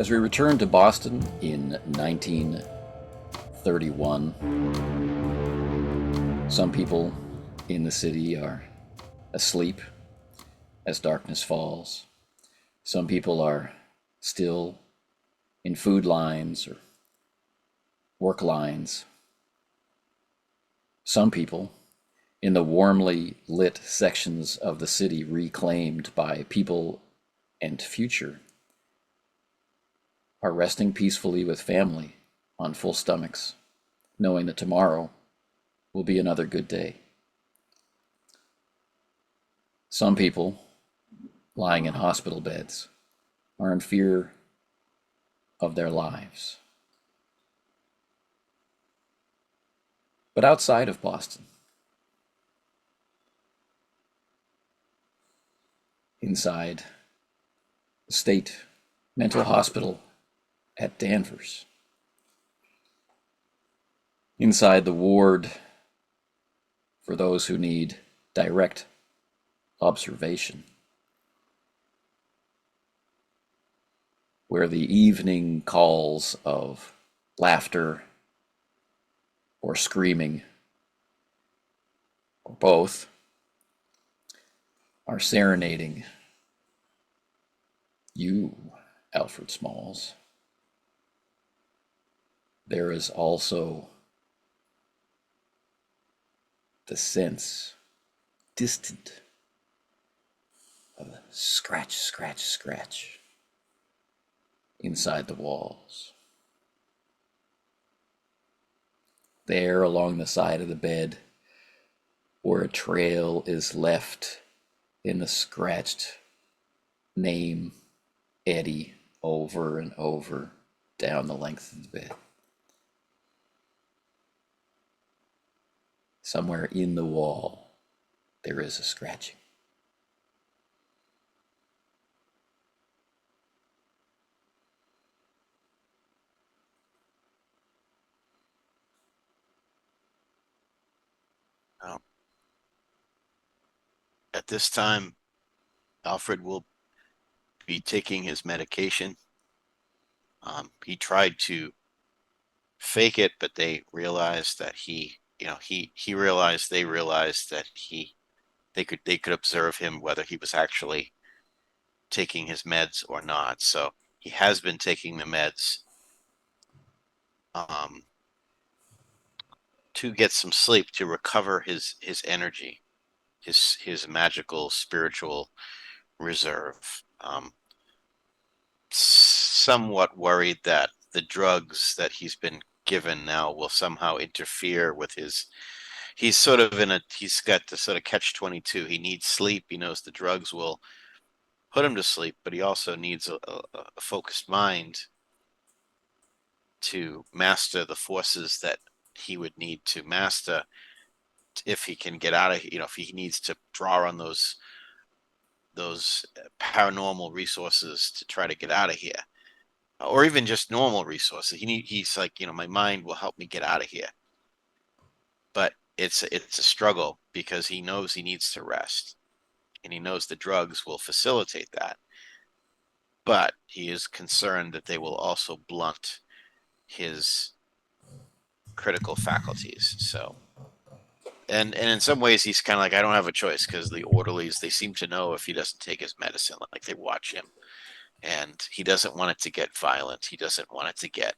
As we return to Boston in 1931, some people in the city are asleep as darkness falls. Some people are still in food lines or work lines. Some people in the warmly lit sections of the city reclaimed by people and future are resting peacefully with family on full stomachs, knowing that tomorrow will be another good day. Some people lying in hospital beds are in fear of their lives. But outside of Boston, inside the state mental hospital at Danvers, inside the ward for those who need direct observation, where the evening calls of laughter or screaming, or both, are serenading you, Alfred Smalls. There is also the sense, distant, of a scratch, scratch, scratch inside the walls. There along the side of the bed, where a trail is left in the scratched name Eddie over and over down the length of the bed. Somewhere in the wall, there is a scratching. At this time, Alfred will be taking his medication. He tried to fake it, but they realized that he realized they realized that they could observe him whether he was actually taking his meds or not. So he has been taking the meds to get some sleep, to recover his energy, his magical spiritual reserve. Somewhat worried that the drugs that he's been given now will somehow interfere with his. He's got the sort of catch-22. He needs sleep. He knows the drugs will put him to sleep, but he also needs a focused mind to master the forces that he would need to master if he can get out of, if he needs to draw on those paranormal resources to try to get out of here, or even just normal resources. He's like, my mind will help me get out of here. But it's a struggle because he knows he needs to rest, and he knows the drugs will facilitate that. But he is concerned that they will also blunt his critical faculties. So, and in some ways, he's kind of like, I don't have a choice, because the orderlies, they seem to know if he doesn't take his medicine, like they watch him, and he doesn't want it to get violent. He doesn't want it to get.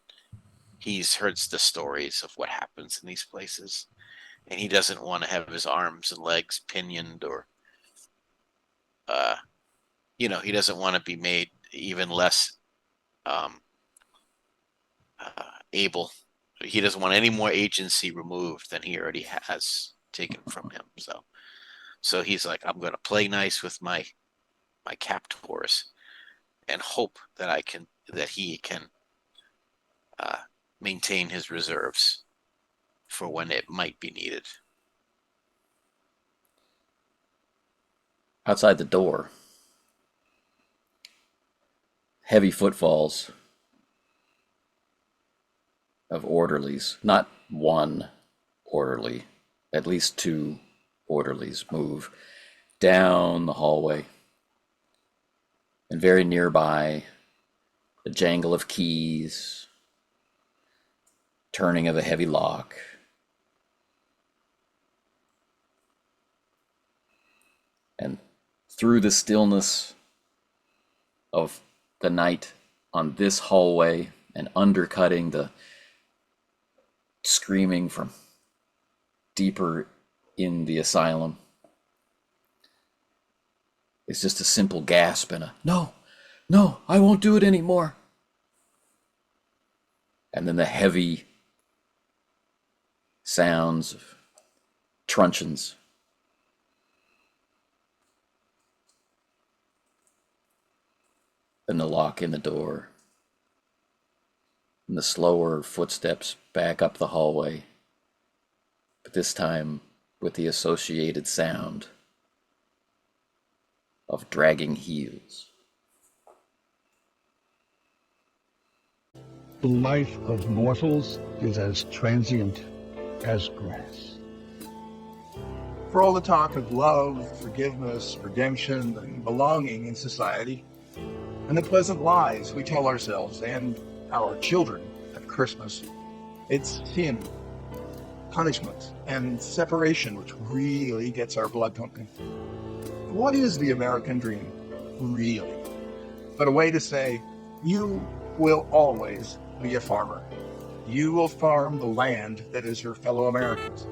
He's heard the stories of what happens in these places, and he doesn't want to have his arms and legs pinioned, or, he doesn't want to be made even less able. He doesn't want any more agency removed than he already has taken from him. So he's like, I'm going to play nice with my captors and hope that he can maintain his reserves for when it might be needed. Outside the door, heavy footfalls of orderlies, not one orderly, at least two orderlies move down the hallway. And very nearby, the jangle of keys, turning of a heavy lock. And through the stillness of the night on this hallway and undercutting the screaming from deeper in the asylum, it's just a simple gasp and a, no, I won't do it anymore. And then the heavy sounds of truncheons. Then the lock in the door. And the slower footsteps back up the hallway. But this time with the associated sound of dragging heels. The life of mortals is as transient as grass. For all the talk of love, forgiveness, redemption, and belonging in society, and the pleasant lies we tell ourselves and our children at Christmas, it's sin, punishment, and separation which really gets our blood pumping. What is the American dream, really? But a way to say, you will always be a farmer. You will farm the land that is your fellow Americans,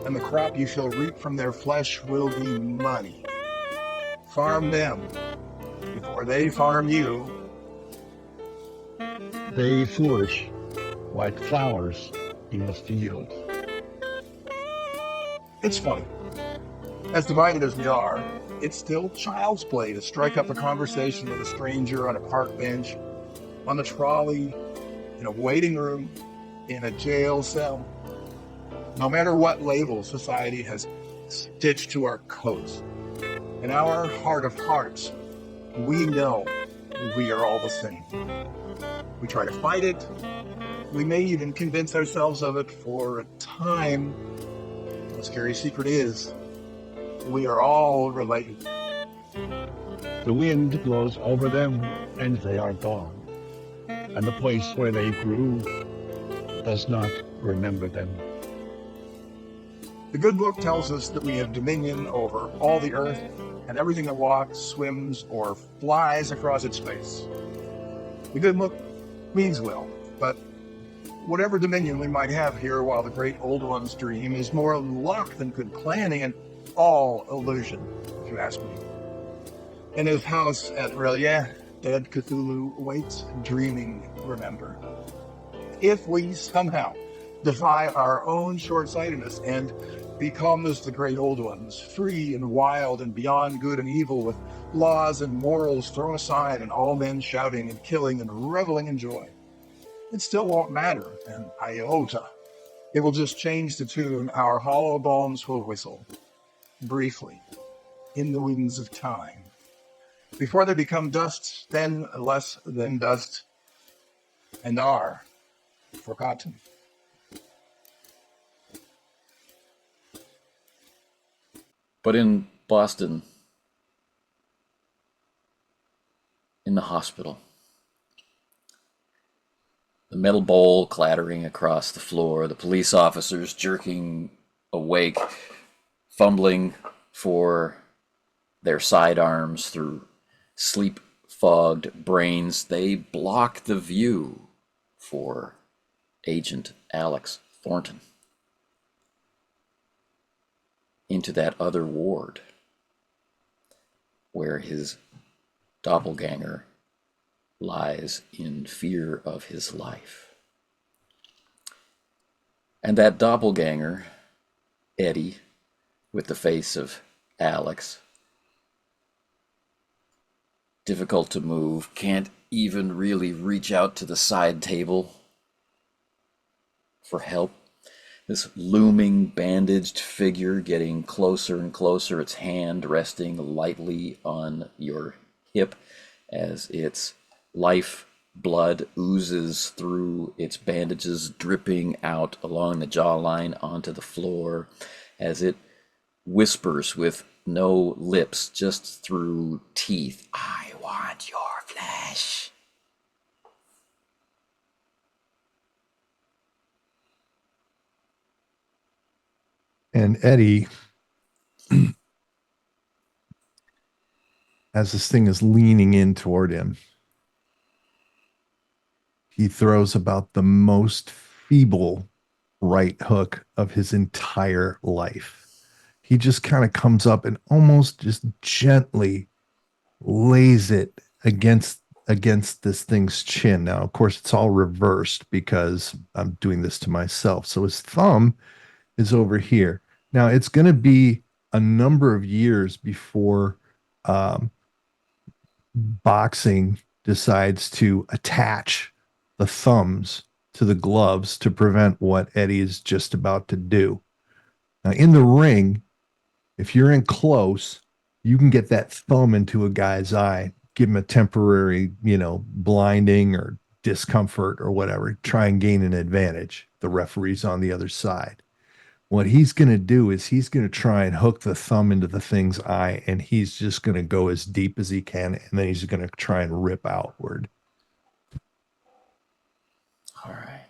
and the crop you shall reap from their flesh will be money. Farm them before they farm you. They flourish like flowers in the field. It's funny. As divided as we are, it's still child's play to strike up a conversation with a stranger on a park bench, on a trolley, in a waiting room, in a jail cell. No matter what label society has stitched to our coats, in our heart of hearts, we know we are all the same. We try to fight it. We may even convince ourselves of it for a time. The scary secret is, we are all related. The wind blows over them and they are gone. And the place where they grew does not remember them. The good book tells us that we have dominion over all the earth and everything that walks, swims, or flies across its face. The good book means well, but whatever dominion we might have here while the great old ones dream is more luck than good planning and all illusion, if you ask me. In his house at Relia, dead Cthulhu waits, dreaming, remember. If we somehow defy our own short-sightedness and become as the great old ones, free and wild and beyond good and evil, with laws and morals thrown aside and all men shouting and killing and reveling in joy, it still won't matter an iota. It will just change the tune our hollow bones will whistle, briefly, in the winds of time. Before they become dust, then less than dust, and are forgotten. But in Boston, in the hospital, the metal bowl clattering across the floor, the police officers jerking awake, fumbling for their sidearms through sleep-fogged brains, they block the view for Agent Alex Thornton into that other ward where his doppelganger lies in fear of his life. And that doppelganger, Eddie, with the face of Alex, difficult to move, can't even really reach out to the side table for help. This looming bandaged figure getting closer and closer, its hand resting lightly on your hip as its life blood oozes through its bandages, dripping out along the jawline onto the floor as it whispers with no lips, just through teeth, "I want your flesh." And Eddie, as this thing is leaning in toward him, he throws about the most feeble right hook of his entire life. He just kind of comes up and almost just gently lays it against this thing's chin. Now, of course, it's all reversed because I'm doing this to myself. So his thumb is over here. Now, it's going to be a number of years before boxing decides to attach the thumbs to the gloves to prevent what Eddie is just about to do. Now, in the ring, if you're in close, you can get that thumb into a guy's eye, give him a temporary, blinding or discomfort or whatever, try and gain an advantage. The referee's on the other side. What he's going to do is he's going to try and hook the thumb into the thing's eye, and he's just going to go as deep as he can, and then he's going to try and rip outward. All right.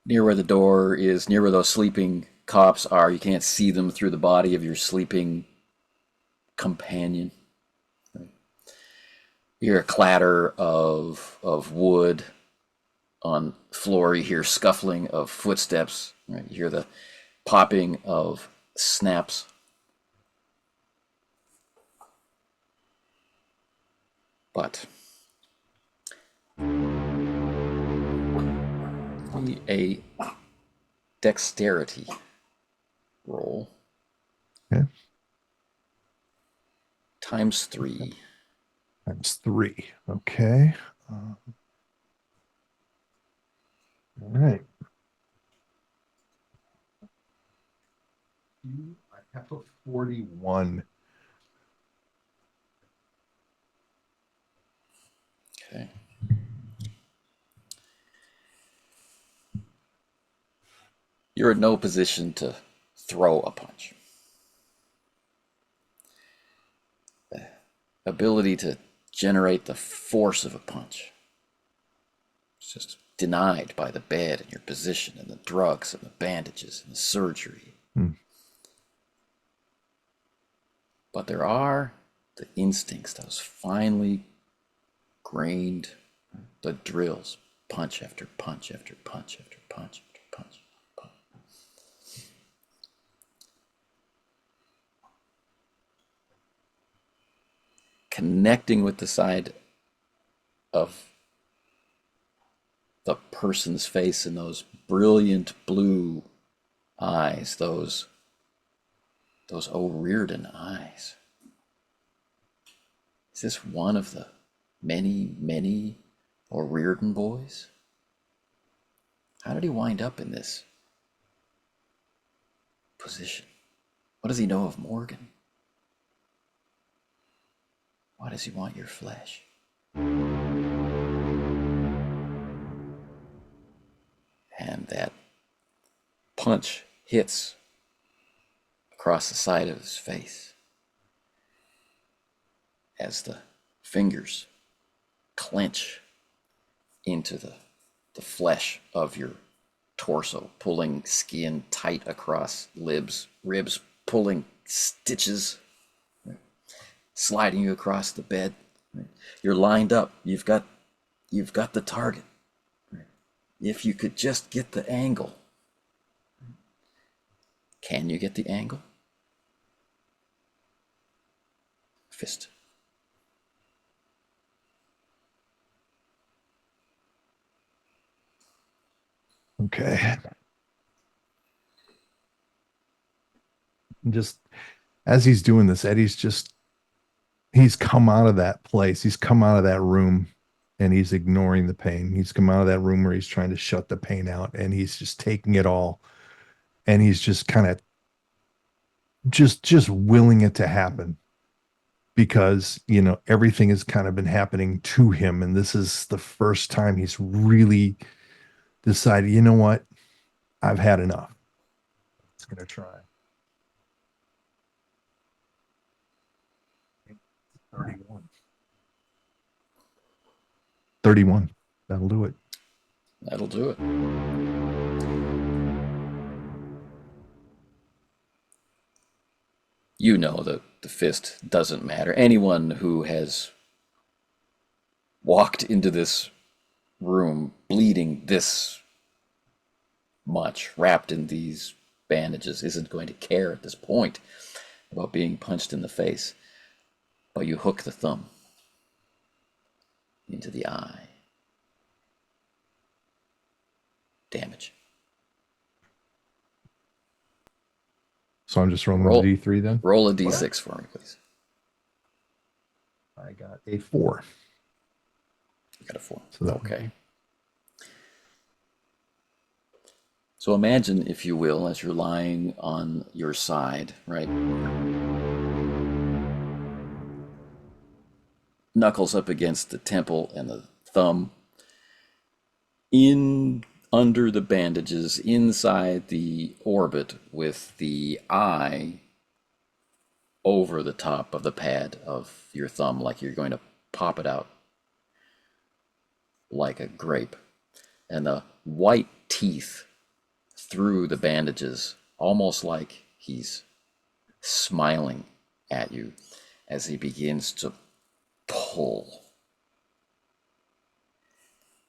Near where the door is, near where those sleeping cops are, you can't see them through the body of your sleeping companion. Right. You hear a clatter of wood on floor. You hear scuffling of footsteps. Right. You hear the popping of snaps. But a dexterity roll. Okay. Times 3. Times 3. Okay. All right. I have a 41. Okay. You're in no position to throw a punch. The ability to generate the force of a punch is just denied by the bed and your position and the drugs and the bandages and the surgery. But there are the instincts, those finely grained, the drills, punch after punch after punch after punch after punch. Connecting with the side of the person's face and those brilliant blue eyes, those O'Riordan eyes. Is this one of the many, many O'Riordan boys? How did he wind up in this position? What does he know of Morgan? Why does he want your flesh? And that punch hits across the side of his face as the fingers clench into the flesh of your torso, pulling skin tight across ribs, pulling stitches, sliding you across the bed. You're lined up. You've got the target. If you could just get the angle. Can you get the angle? Fist. Okay. Just as he's doing this, he's come out of that place. He's come out of that room and he's ignoring the pain. He's come out of that room where he's trying to shut the pain out and he's just taking it all. And he's just kind of just willing it to happen because, everything has kind of been happening to him. And this is the first time he's really decided, you know what? I've had enough. It's going to try. 31. That'll do it. That'll do it. You know that the fist doesn't matter. Anyone who has walked into this room bleeding this much, wrapped in these bandages, isn't going to care at this point about being punched in the face. But you hook the thumb into the eye. Damage. So I'm just rolling Roll- a D3 then? Roll a D6 for me, please. I got a 4. You got a 4. So that okay. So imagine, if you will, as you're lying on your side, right? Knuckles up against the temple and the thumb. In under the bandages, inside the orbit, with the eye over the top of the pad of your thumb, like you're going to pop it out like a grape. And the white teeth through the bandages, almost like he's smiling at you as he begins to pull.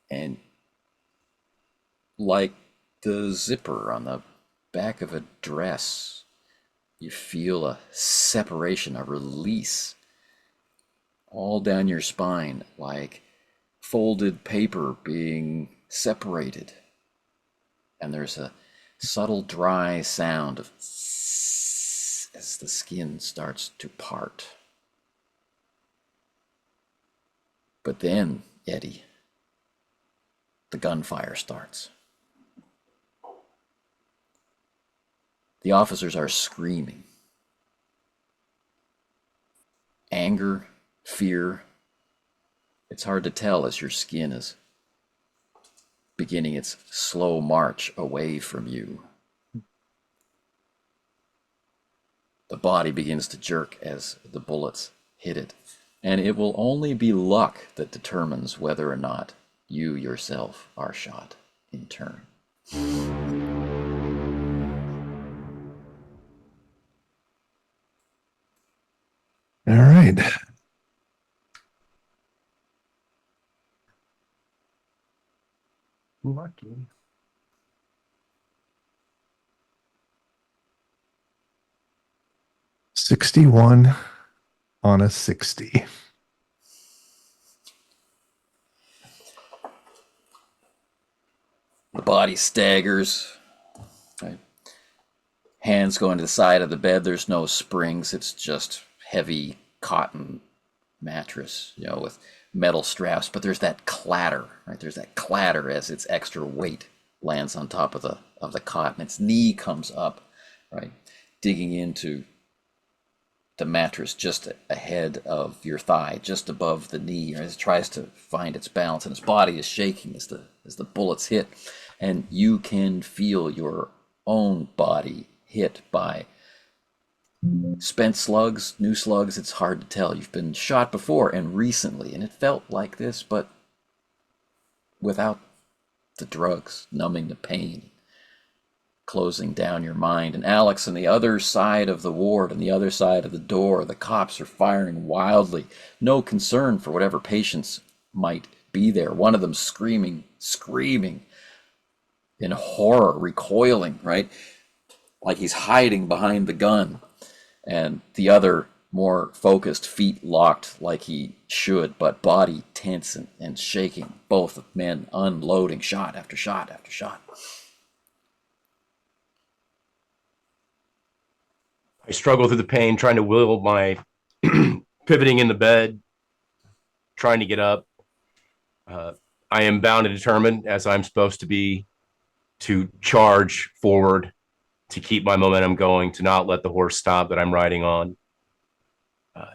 And like the zipper on the back of a dress, you feel a separation, a release all down your spine, like folded paper being separated. And there's a subtle dry sound of as the skin starts to part. But then, Eddie, the gunfire starts. The officers are screaming. Anger, fear. It's hard to tell as your skin is beginning its slow march away from you. The body begins to jerk as the bullets hit it, and it will only be luck that determines whether or not you yourself are shot in turn. All right. Lucky. $61 on a 60. The body staggers. Right? Hands go into the side of the bed. There's no springs. It's just heavy cotton mattress, with metal straps. But there's that clatter, right? There's that clatter as its extra weight lands on top of the cot, and its knee comes up, right, digging into the mattress just ahead of your thigh, just above the knee, as it tries to find its balance, and its body is shaking as the bullets hit, and you can feel your own body hit by spent slugs, new slugs. It's hard to tell. You've been shot before and recently, and it felt like this, but without the drugs numbing the pain, closing down your mind. And Alex, on the other side of the ward, on the other side of the door, the cops are firing wildly. No concern for whatever patients might be there. One of them screaming in horror, recoiling, right? Like he's hiding behind the gun. And the other, more focused, feet locked like he should, but body tense and shaking. Both men unloading shot after shot after shot. I struggle through the pain, trying to will my pivoting in the bed, trying to get up. I am bound and determined, as I'm supposed to be, to charge forward, to keep my momentum going, to not let the horse stop that I'm riding on.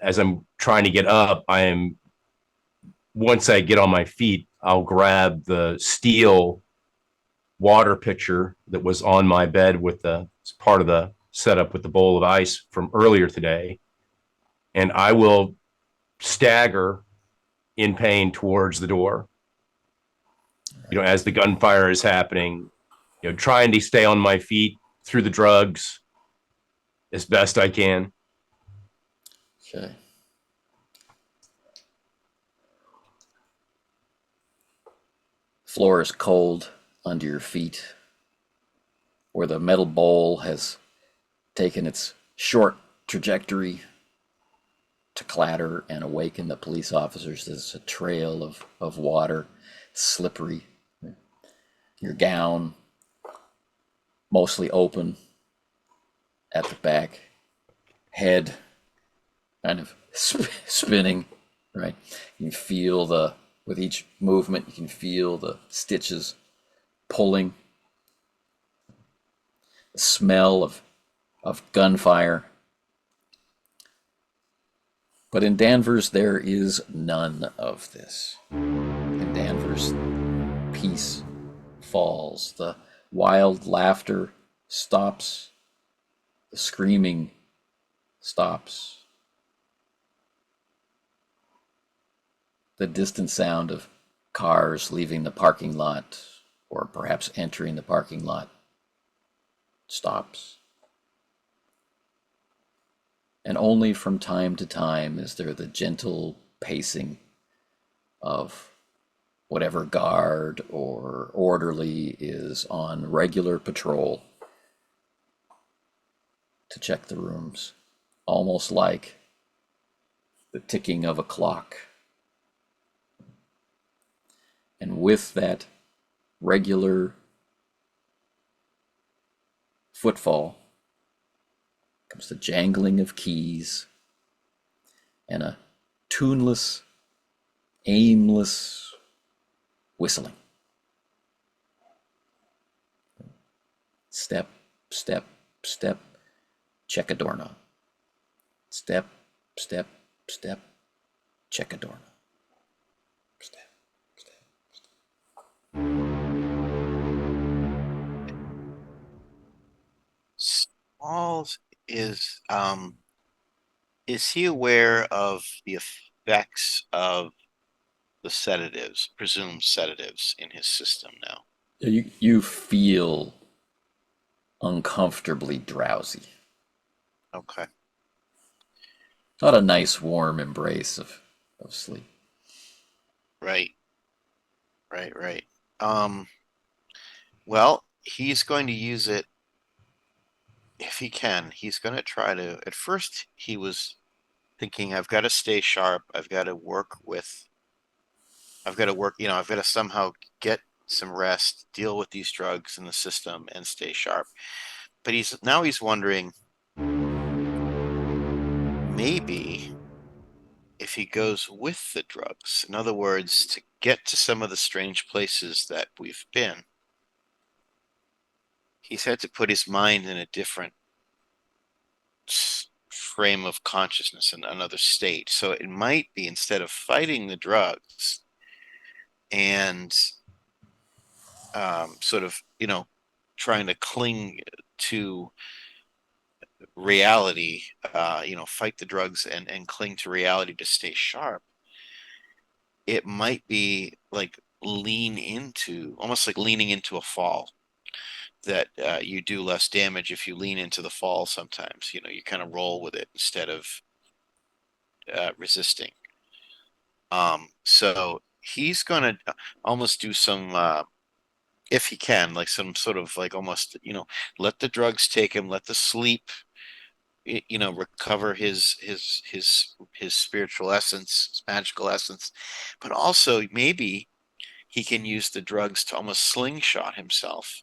As I'm trying to get up, once I get on my feet, I'll grab the steel water pitcher that was on my bed with part of the setup with the bowl of ice from earlier today, and I will stagger in pain towards the door. as the gunfire is happening, trying to stay on my feet through the drugs as best I can. Okay. Floor is cold under your feet, where the metal bowl has taken its short trajectory to clatter and awaken the police officers. There's a trail of water, slippery. Your gown mostly open at the back, head kind of spinning, right? You can feel with each movement, you can feel the stitches pulling. The smell of gunfire. But in Danvers, there is none of this. In Danvers, peace falls. The wild laughter stops. The screaming stops. The distant sound of cars leaving the parking lot, or perhaps entering the parking lot, stops. And only from time to time is there the gentle pacing of whatever guard or orderly is on regular patrol to check the rooms, almost like the ticking of a clock. And with that regular footfall comes the jangling of keys and a tuneless, aimless whistling. Step, step, step, check a doorknob. Step, step, step, check a doorknob. Step, step, step. Smalls is he aware of the effects of the sedatives, presumed sedatives in his system now? You feel uncomfortably drowsy. Okay. Not a nice warm embrace of sleep. Right. Well, he's going to use it if he can. He's going to try to, at first he was thinking, I've got to stay sharp. I've got to somehow get some rest, deal with these drugs in the system and stay sharp. But he's wondering, maybe if he goes with the drugs, in other words, to get to some of the strange places that we've been, he's had to put his mind in a different frame of consciousness, in another state. So it might be, instead of fighting the drugs and sort of, trying to cling to reality, fight the drugs and cling to reality to stay sharp, it might be like almost like leaning into a fall, that you do less damage if you lean into the fall sometimes. You kind of roll with it instead of resisting. So he's going to almost do some, if he can, like some sort of like almost, let the drugs take him, let the sleep, recover his spiritual essence, his magical essence, but also maybe he can use the drugs to almost slingshot himself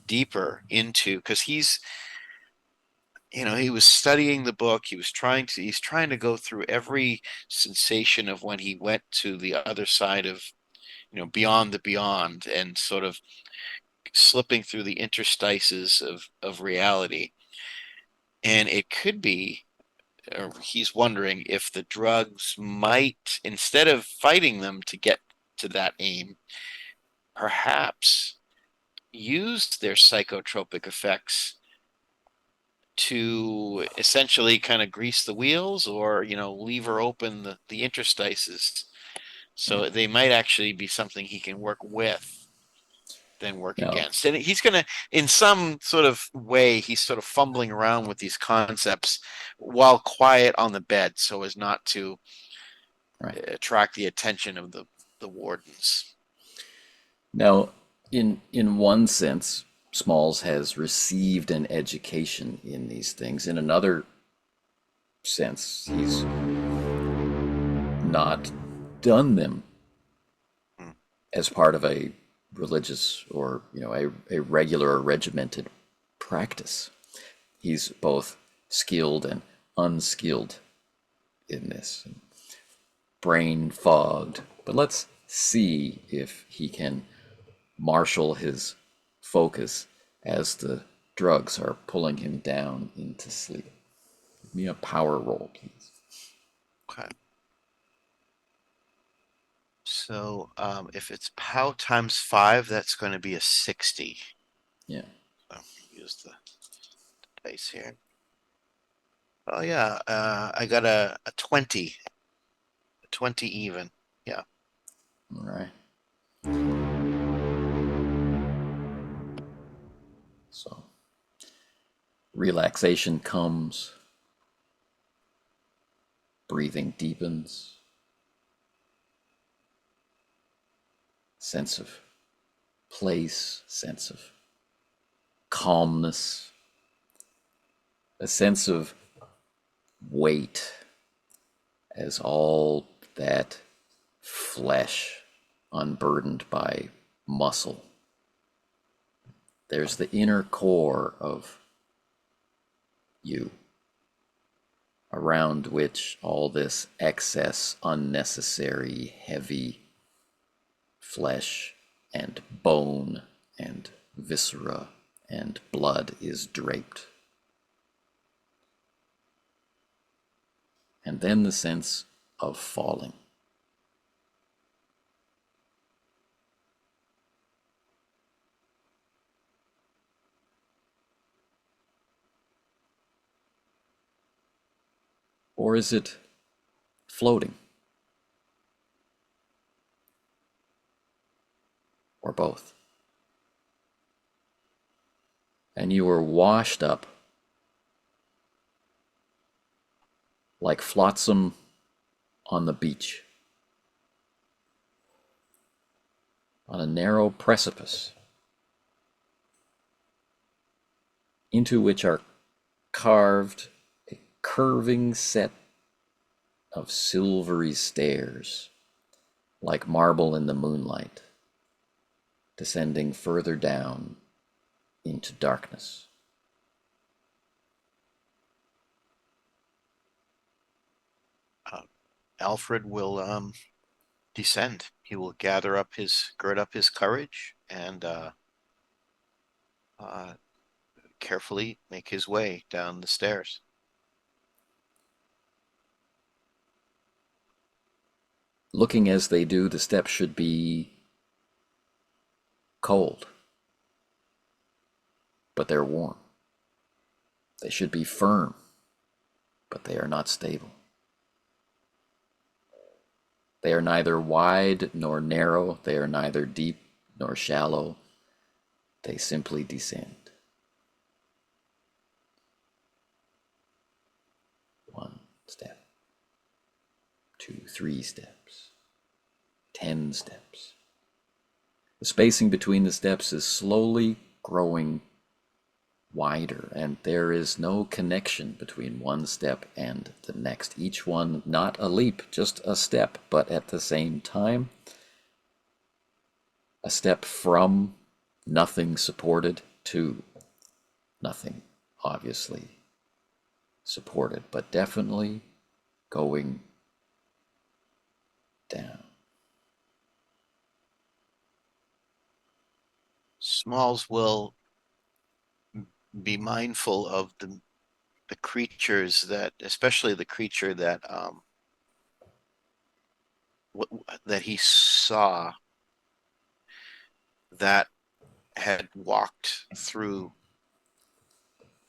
deeper into, because he was studying the book. He's trying to go through every sensation of when he went to the other side of, beyond the beyond, and sort of slipping through the interstices of reality. And it could be, or he's wondering if the drugs might, instead of fighting them to get to that aim, perhaps use their psychotropic effects to essentially kind of grease the wheels, or lever open the interstices. So they might actually be something he can work with then work No. against. And he's going to, in some sort of way, he's sort of fumbling around with these concepts while quiet on the bed so as not to attract the attention of the wardens. Now, in one sense, Smalls has received an education in these things. In another sense, he's not done them as part of a religious or a regular or regimented practice. He's both skilled and unskilled in this, brain fogged. But let's see if he can marshal his focus as the drugs are pulling him down into sleep. Give me a power roll, please. Okay. So if it's POW times 5, that's going to be a 60. Yeah. So use the dice here. Oh yeah, I got a 20. A 20 even. Yeah. All right. So relaxation comes, breathing deepens, sense of place, sense of calmness, a sense of weight as all that flesh unburdened by muscle. There's the inner core of you, around which all this excess, unnecessary, heavy flesh and bone and viscera and blood is draped. And then the sense of falling. Or is it floating? Or both? And you are washed up like flotsam on the beach, on a narrow precipice, into which are carved a curving set of silvery stairs, like marble in the moonlight, descending further down into darkness. Alfred will descend. He will gird up his courage and carefully make his way down the stairs. Looking as they do, the steps should be cold, but they're warm. They should be firm, but they are not stable. They are neither wide nor narrow. They are neither deep nor shallow. They simply descend. 1 step, 2, 3 steps, 10 steps. The spacing between the steps is slowly growing wider, and there is no connection between one step and the next. Each one not a leap, just a step, but at the same time, a step from nothing supported to nothing obviously supported, but definitely going down. Smalls will be mindful of the creatures that, especially the creature that that he saw, that had walked through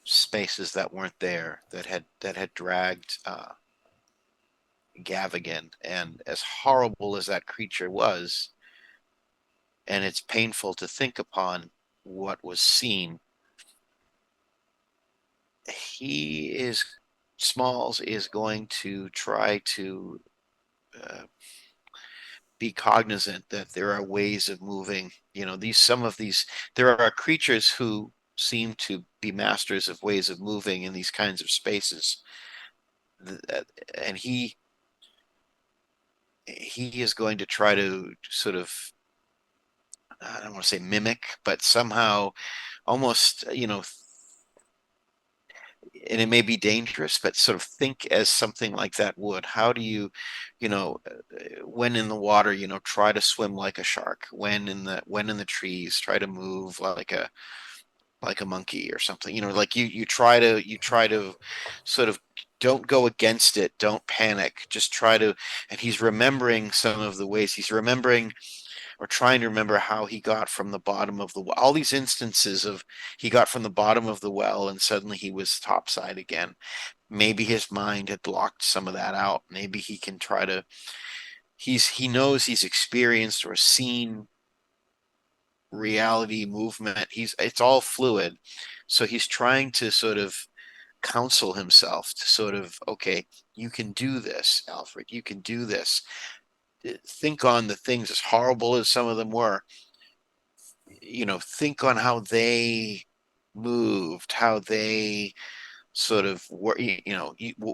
spaces that weren't there, that had dragged Gavigan. And as horrible as that creature was, and it's painful to think upon what was seen. Smalls is going to try to be cognizant that there are ways of moving. There are creatures who seem to be masters of ways of moving in these kinds of spaces. And he is going to try to sort of, I don't want to say mimic, but somehow almost, and it may be dangerous, but sort of think as something like that would. How do you, when in the water, try to swim like a shark. When in the trees, try to move like a monkey or something. Like you try to sort of, don't go against it, don't panic, just try to. And he's remembering some of the ways he's remembering, or trying to remember, how he got from the bottom of the well. All these instances of he got from the bottom of the well and suddenly he was topside again. Maybe his mind had blocked some of that out. Maybe he can try to. He knows he's experienced or seen reality, movement. It's all fluid, so he's trying to sort of counsel himself to sort of, okay, you can do this, Alfred. You can do this. Think on the things, as horrible as some of them were. Think on how they moved, how they sort of were,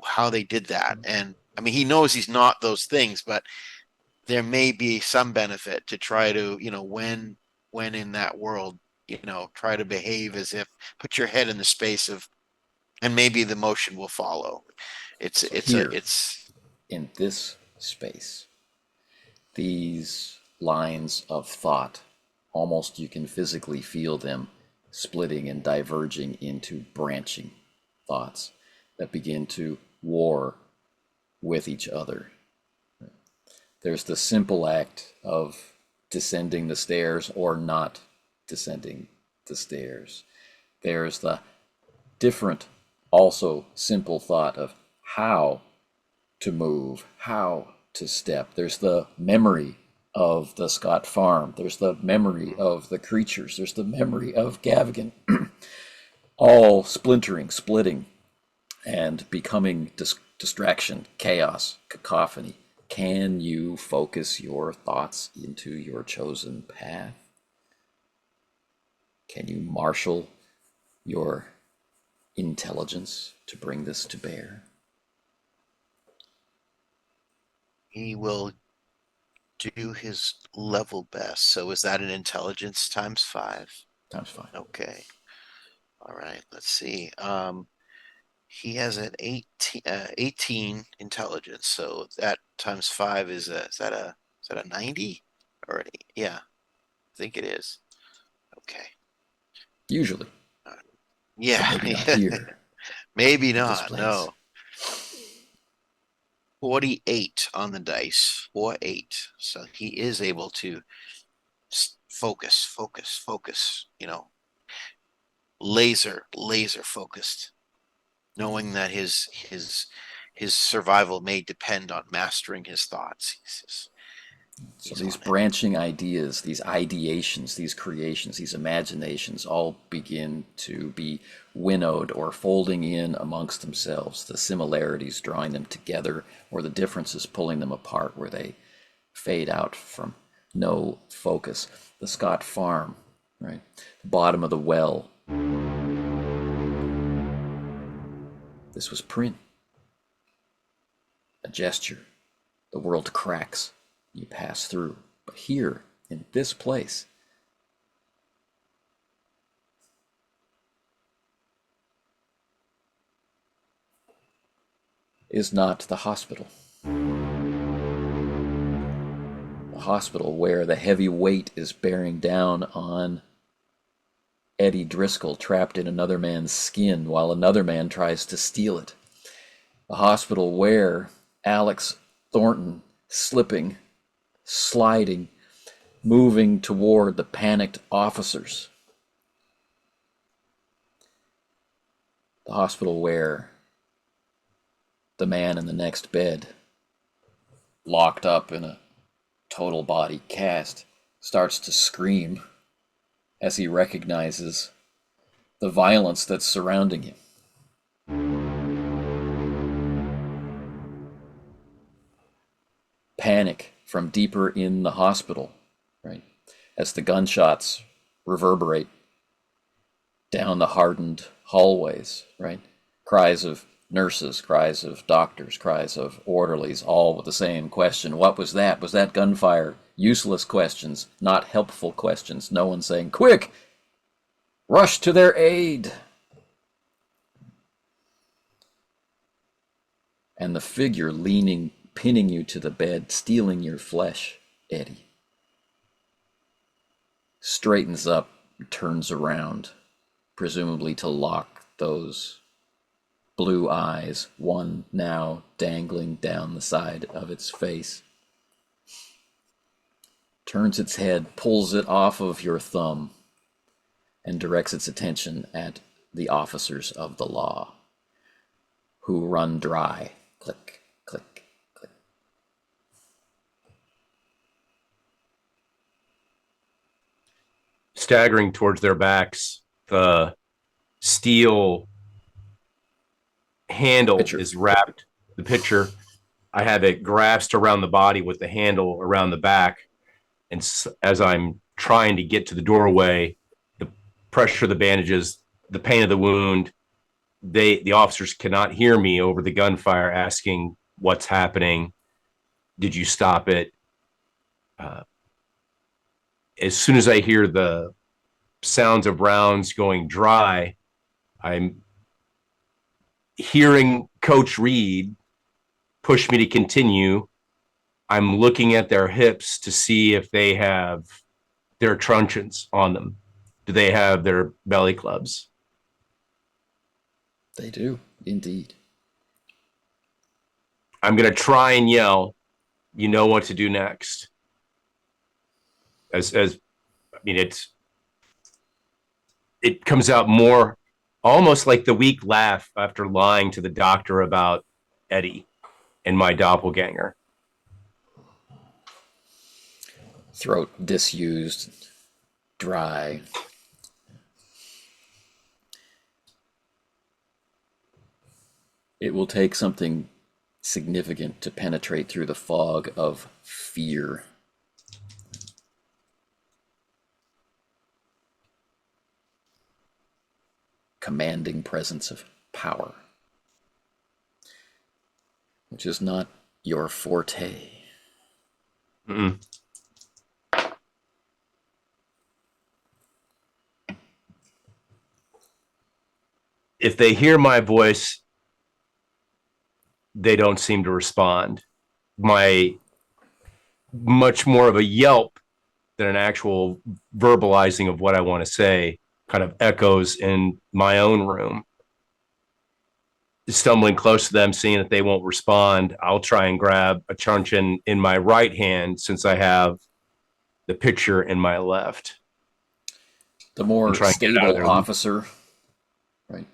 how they did that. And I mean, he knows he's not those things, but there may be some benefit to try to, when in that world, try to behave as if, put your head in the space of, and maybe the motion will follow. It's So it's here, a it's in this space, these lines of thought, almost you can physically feel them splitting and diverging into branching thoughts that begin to war with each other. There's the simple act of descending the stairs or not descending the stairs. There's the different, also simple thought of how to move, how to step. There's the memory of the Scott farm. There's the memory of the creatures. There's the memory of Gavigan. All splintering, splitting, and becoming distraction, chaos, cacophony. Can you focus your thoughts into your chosen path? Can you marshal your intelligence to bring this to bear? He will do his level best. So is that an intelligence times 5? Times 5. Okay. All right. Let's see. He has an 18 intelligence. So that times 5 is that a 90 or yeah, I think it is. Okay. Usually. Yeah. But maybe not here. Maybe This not. place. No. 48 on the dice. 48. So he is able to focus. Laser focused, knowing that his survival may depend on mastering his thoughts. So these branching ideas, these ideations, these creations, these imaginations all begin to be winnowed or folding in amongst themselves, the similarities drawing them together or the differences pulling them apart where they fade out from no focus. The Scott farm, right? The bottom of the well. This was print. A gesture. The world cracks. You pass through. But here, in this place, is not the hospital. The hospital where the heavy weight is bearing down on Eddie Driscoll, trapped in another man's skin while another man tries to steal it. The hospital where Alex Thornton, slipping, sliding, moving toward the panicked officers. The hospital where the man in the next bed, locked up in a total body cast, starts to scream as he recognizes the violence that's surrounding him. Panic from deeper in the hospital, right? As the gunshots reverberate down the hardened hallways, right? Cries of nurses, cries of doctors, cries of orderlies, all with the same question. What was that? Was that gunfire? Useless questions, not helpful questions. No one saying, quick, rush to their aid. And the figure leaning, pinning you to the bed, stealing your flesh, Eddie, straightens up, turns around, presumably to lock those blue eyes, one now dangling down the side of its face. Turns its head, pulls it off of your thumb, and directs its attention at the officers of the law, who run dry. Click, click, click. Staggering towards their backs, the steel handle is wrapped. The picture, I have it grasped around the body with the handle around the back. And as I'm trying to get to the doorway, the pressure of the bandages, the pain of the wound, the officers cannot hear me over the gunfire asking what's happening. Did you stop it? As soon as I hear the sounds of rounds going dry, I'm hearing Coach Reed push me to continue. I'm looking at their hips to see if they have their truncheons on them. Do they have their belly clubs? They do, indeed. I'm going to try and yell, you know what to do next. It comes out more almost like the weak laugh after lying to the doctor about Eddie and my doppelganger. Throat disused, dry. It will take something significant to penetrate through the fog of fear. Commanding presence of power, which is not your forte. Mm-mm. If they hear my voice, they don't seem to respond. My much more of a yelp than an actual verbalizing of what I want to say kind of echoes in my own room. Stumbling close to them, seeing that they won't respond, I'll try and grab a truncheon in my right hand since I have the picture in my left. The more stable officer, right,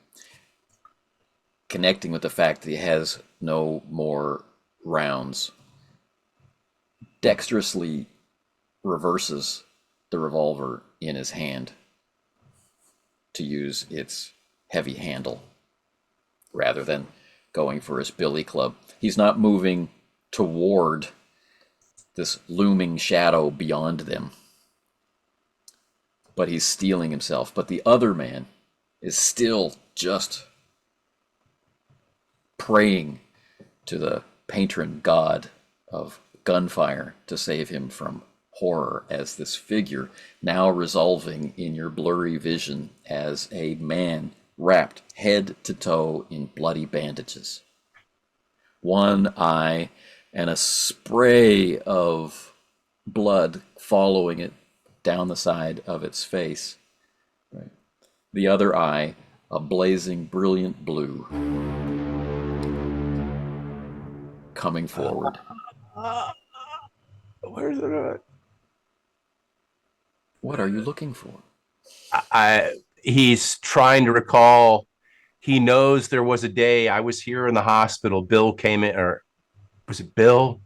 connecting with the fact that he has no more rounds, dexterously reverses the revolver in his hand to use its heavy handle rather than going for his billy club. He's not moving toward this looming shadow beyond them, but he's steeling himself. But the other man is still just praying to the patron god of gunfire to save him from horror, as this figure now resolving in your blurry vision as a man wrapped head to toe in bloody bandages. One eye and a spray of blood following it down the side of its face. Right. The other eye, a blazing, brilliant blue, coming forward. Where's it at? What are you looking for? He's trying to recall. He knows there was a day I was here in the hospital. Bill came in, or was it Bill?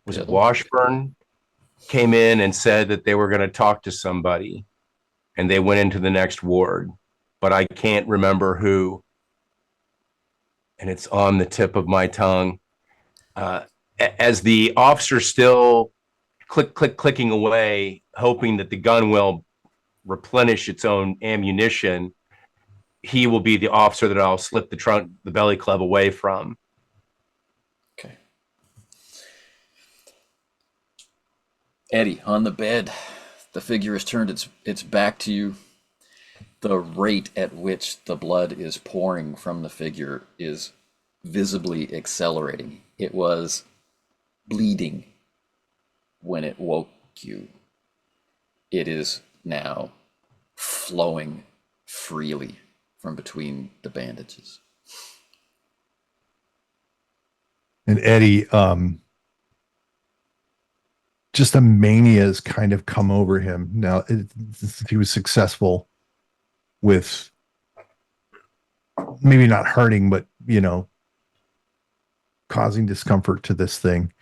Was it Washburn? came in and said that they were going to talk to somebody, and they went into the next ward, but I can't remember who, and it's on the tip of my tongue. As the officer still clicking away, hoping that the gun will replenish its own ammunition, he will be the officer that I'll slip the belly club away from. Okay. Eddie, on the bed, the figure has turned its back to you. The rate at which the blood is pouring from the figure is visibly accelerating. It was bleeding when it woke you. It is now flowing freely from between the bandages. And Eddie, just a mania has kind of come over him. Now, he was successful with maybe not hurting, but, causing discomfort to this thing.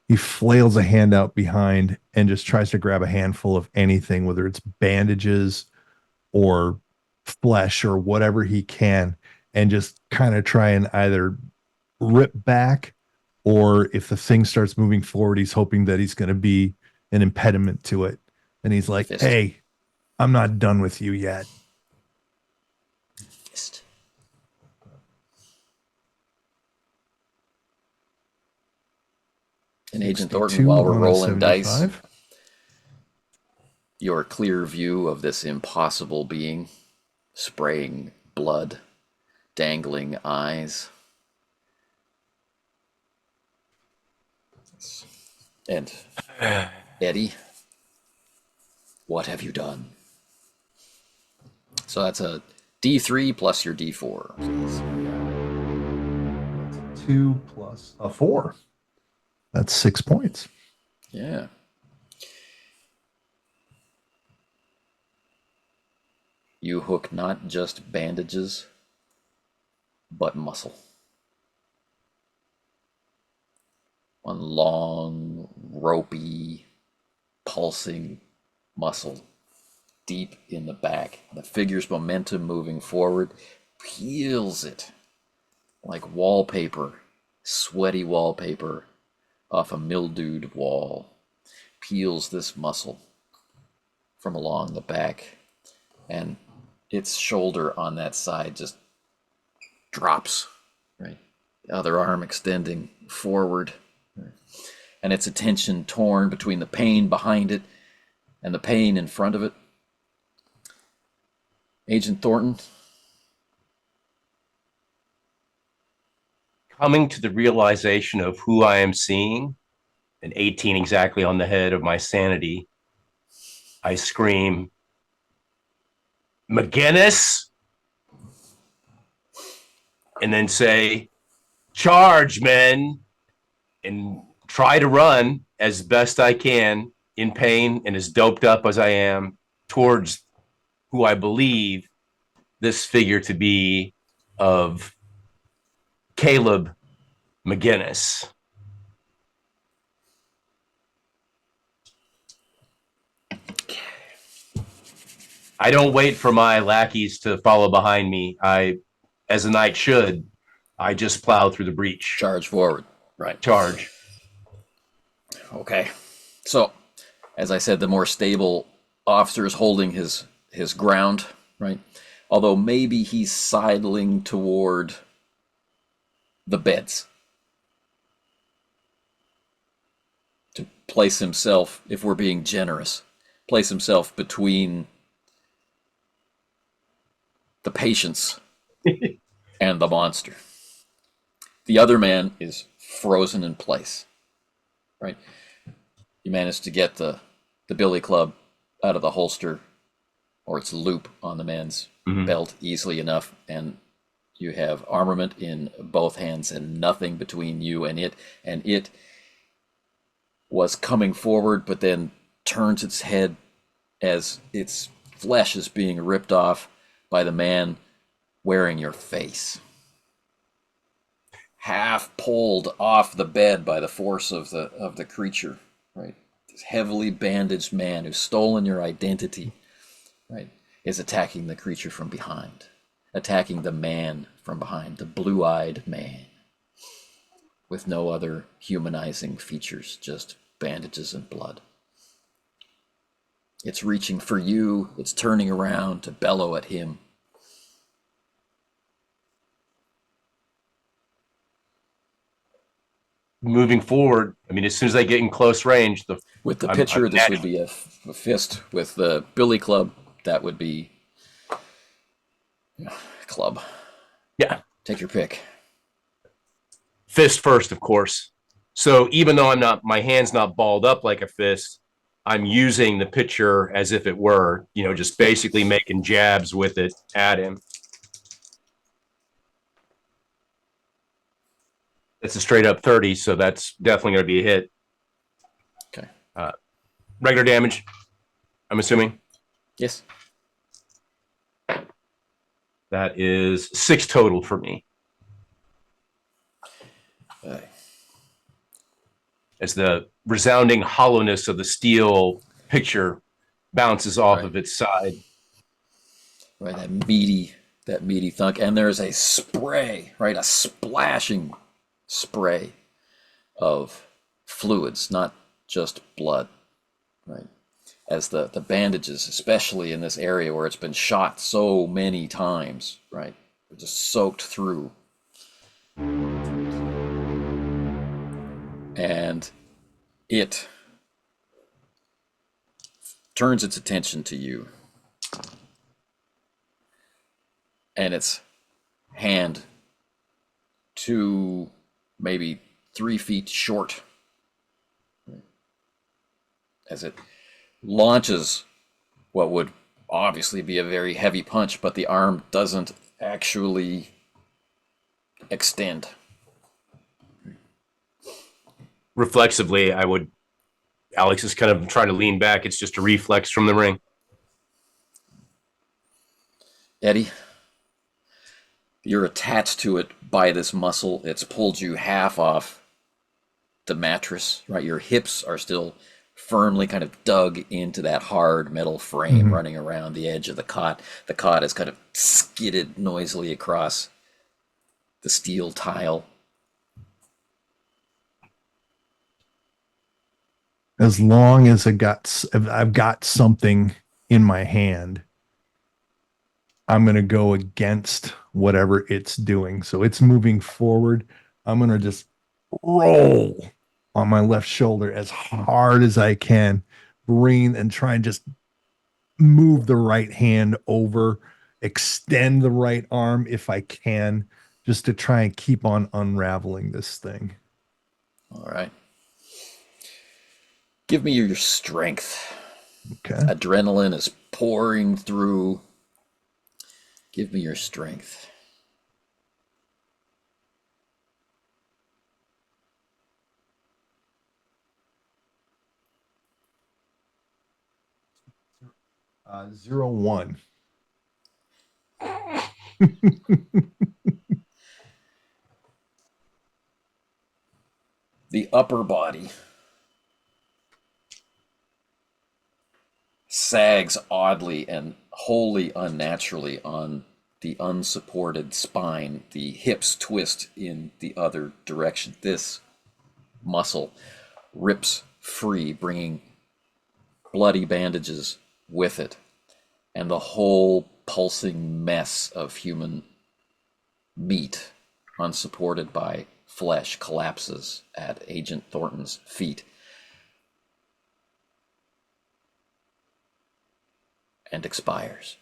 He flails a hand out behind and just tries to grab a handful of anything, whether it's bandages or flesh or whatever he can, and just kind of try and either rip back, or if the thing starts moving forward, he's hoping that he's going to be an impediment to it. And he's like, Fist. Hey, I'm not done with you yet. Fist. And Agent Thornton, while we're rolling dice, your clear view of this impossible being, spraying blood, dangling eyes, and Eddie, what have you done? So that's a D3 plus your D4. 2 plus a 4. That's 6 points. Yeah. You hook not just bandages, but muscle. One long, ropey, pulsing muscle deep in the back. The figure's momentum moving forward peels it like wallpaper, sweaty wallpaper off a mildewed wall. Peels this muscle from along the back, and its shoulder on that side just drops, right? The other arm extending forward, right? And its attention torn between the pain behind it and the pain in front of it. Agent Thornton? Coming to the realization of who I am seeing, and 18 exactly on the head of my sanity, I scream, McGinnis? And then say, charge, men, and try to run as best I can in pain and as doped up as I am towards who I believe this figure to be of Caleb McGinnis. I don't wait for my lackeys to follow behind me. As a knight should, I just plow through the breach. Charge forward. Right. Charge. Okay. So, as I said, the more stable officer is holding his ground, right? Although maybe he's sidling toward the beds to place himself, if we're being generous, place himself between the patients and the monster. The other man is frozen in place, right? You manage to get the billy club out of the holster or its loop on the man's belt easily enough, and you have armament in both hands and nothing between you and it was coming forward, but then turns its head as its flesh is being ripped off by the man wearing your face. Half pulled off the bed by the force of the creature, right? heavily bandaged man who's stolen your identity, right, is attacking the creature from behind, attacking the man from behind, the blue-eyed man, with no other humanizing features, just bandages and blood. It's reaching for you, it's turning around to bellow at him. Moving forward, I mean, as soon as I get in close range, With the pitcher, this would be a fist. With the billy club, that would be club. Yeah. Take your pick. Fist first, of course. So even though my hand's not balled up like a fist, I'm using the pitcher as if it were, just basically making jabs with it at him. It's a straight up 30, so that's definitely going to be a hit. Okay. Regular damage, I'm assuming. Yes. That is 6 total for me. As the resounding hollowness of the steel picture bounces off of its side. Right, that meaty thunk. And there's a spray, right, a splashing spray of fluids, not just blood, right? As the bandages, especially in this area where it's been shot so many times, right, are just soaked through. And it turns its attention to you. And its hand, 2, maybe 3 feet short, as it launches what would obviously be a very heavy punch, but the arm doesn't actually extend. Reflexively, Alex is kind of trying to lean back. It's just a reflex from the ring. Eddie, you're attached to it by this muscle. It's pulled you half off the mattress, right? Your hips are still firmly kind of dug into that hard metal frame running around the edge of the cot. The cot is kind of skidded noisily across the steel tile. As long as I've got something in my hand, I'm going to go against whatever it's doing. So it's moving forward. I'm going to just roll on my left shoulder as hard as I can, bring and try and just move the right hand over, extend the right arm if I can, just to try and keep on unraveling this thing. All right. Give me your strength. Okay. Adrenaline is pouring through. Give me your strength. Uh, 0-1. The upper body sags oddly and wholly unnaturally on the unsupported spine. The hips twist in the other direction. This muscle rips free, bringing bloody bandages with it, and the whole pulsing mess of human meat, unsupported by flesh, collapses at Agent Thornton's feet and expires.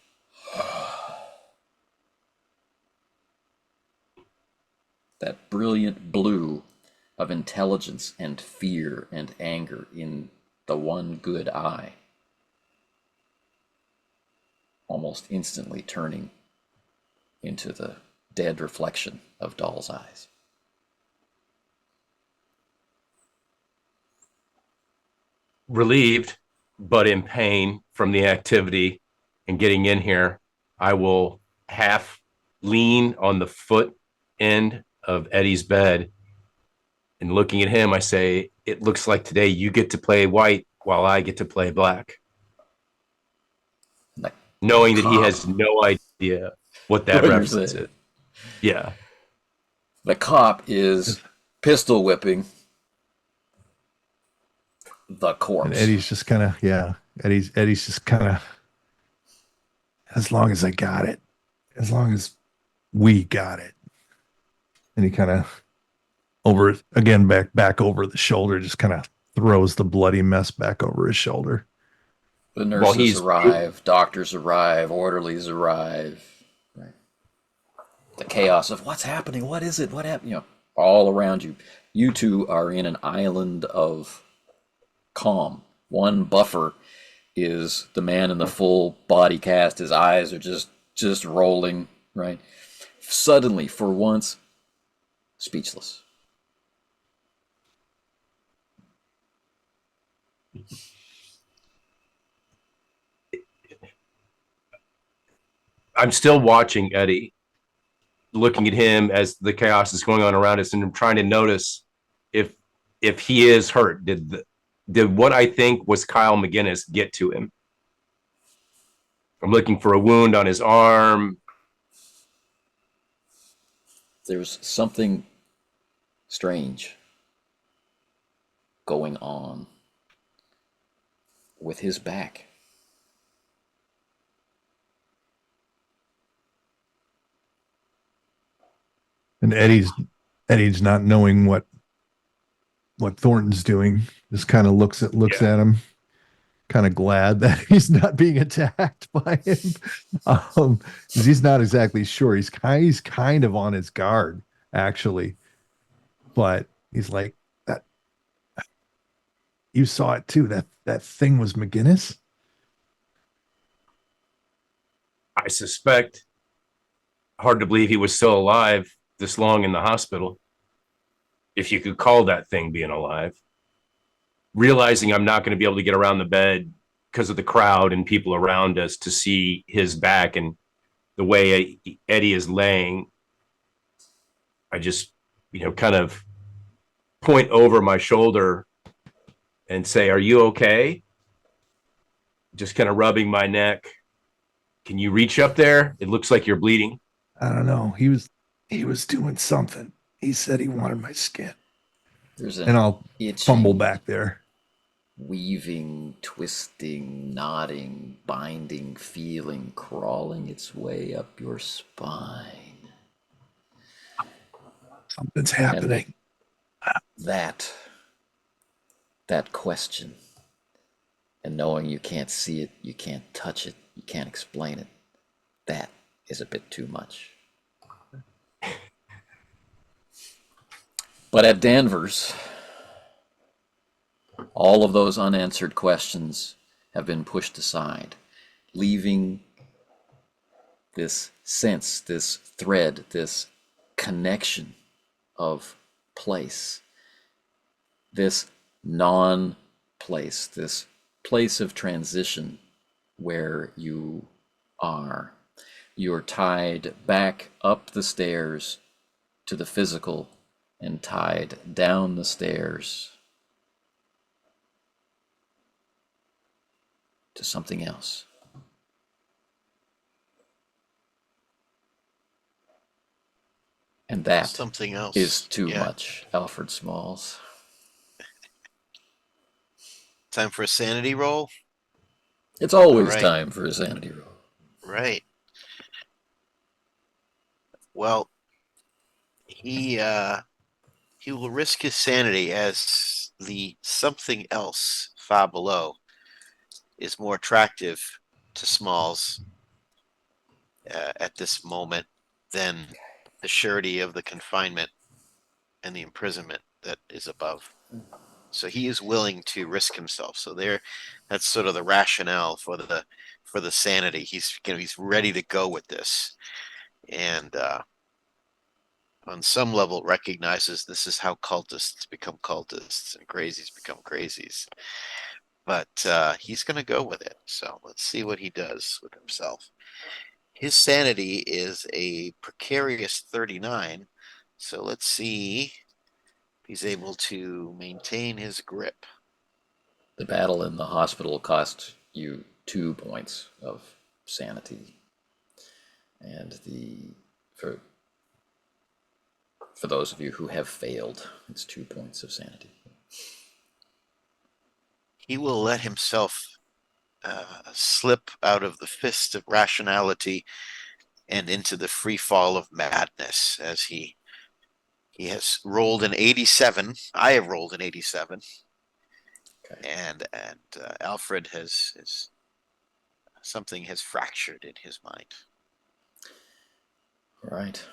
That brilliant blue of intelligence and fear and anger in the one good eye, almost instantly turning into the dead reflection of Doll's eyes. Relieved, but in pain from the activity and getting in here, I will half lean on the foot end of Eddie's bed, and looking at him, I say, "It looks like today you get to play white while I get to play black, Like, knowing that he has no idea what that what you're reference saying. is. Yeah. The cop is pistol whipping the And corpse. Eddie's just kind of, yeah. Eddie's just kind of, as long as I got it, as long as we got it. And he kind of back over the shoulder, just kind of throws the bloody mess back over his shoulder. The nurses arrive, doctors arrive, orderlies arrive. Right. The chaos of what's happening, what is it, what happened, all around you. You two are in an island of calm. One buffer is the man in the full body cast. His eyes are just rolling, right? Suddenly, for once, speechless. I'm still watching Eddie, looking at him as the chaos is going on around us, and I'm trying to notice if he is hurt. Did what I think was Kyle McGinnis get to him? I'm looking for a wound on his arm. There's something strange going on with his back. And Eddie's not knowing what Thornton's doing. Just kind of looks at him, kind of glad that he's not being attacked by him. 'Cause he's not exactly sure. He's kind of on his guard, actually. But he's like, that you saw it too. That thing was McGinnis. I suspect. Hard to believe he was still alive this long in the hospital, if you could call that thing being alive. Realizing I'm not going to be able to get around the bed because of the crowd and people around us to see his back and the way Eddie is laying, I just, kind of point over my shoulder and say, "Are you okay?" Just kind of rubbing my neck. "Can you reach up there? It looks like you're bleeding." I don't know. He was doing something. He said he wanted my skin. And I'll fumble back there. Weaving, twisting, knotting, binding, feeling, crawling its way up your spine. Something's happening. And that question, and knowing you can't see it, you can't touch it, you can't explain it, that is a bit too much. But at Danvers, all of those unanswered questions have been pushed aside, leaving this sense, this thread, this connection of place, this non-place, this place of transition where you are. You're tied back up the stairs to the physical and tied down the stairs to something else. And that something else is too much, Alfred Smalls. Time for a sanity roll? It's always time for a sanity roll. Right. Well, he will risk his sanity as the something else far below is more attractive to Smalls at this moment than the surety of the confinement and the imprisonment that is above. So he is willing to risk himself. So that's sort of the rationale for the sanity. He's ready to go with this, and on some level recognizes this is how cultists become cultists and crazies become crazies. But he's going to go with it. So let's see what he does with himself. His sanity is a precarious 39. So let's see if he's able to maintain his grip. The battle in the hospital cost you 2 points of sanity. And for those of you who have failed, it's 2 points of sanity. He will let himself slip out of the fist of rationality and into the free fall of madness as he has rolled an 87. I have rolled an 87. Okay. And Alfred has something has fractured in his mind. All right.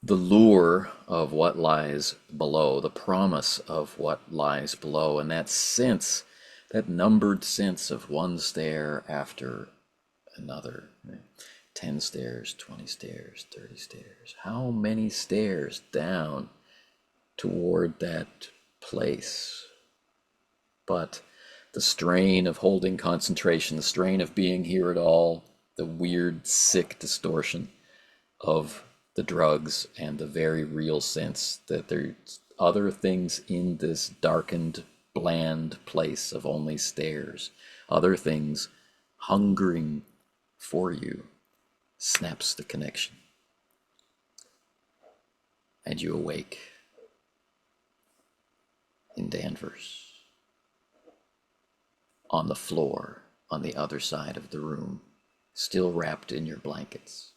The lure of what lies below, the promise of what lies below, and that sense, that numbered sense of one stair after another. 10 stairs, 20 stairs, 30 stairs. How many stairs down toward that place? But the strain of holding concentration, the strain of being here at all, the weird, sick distortion of the drugs, and the very real sense that there's other things in this darkened, bland place of only stairs, other things hungering for you, snaps the connection. And you awake in Danvers, on the floor on the other side of the room, still wrapped in your blankets.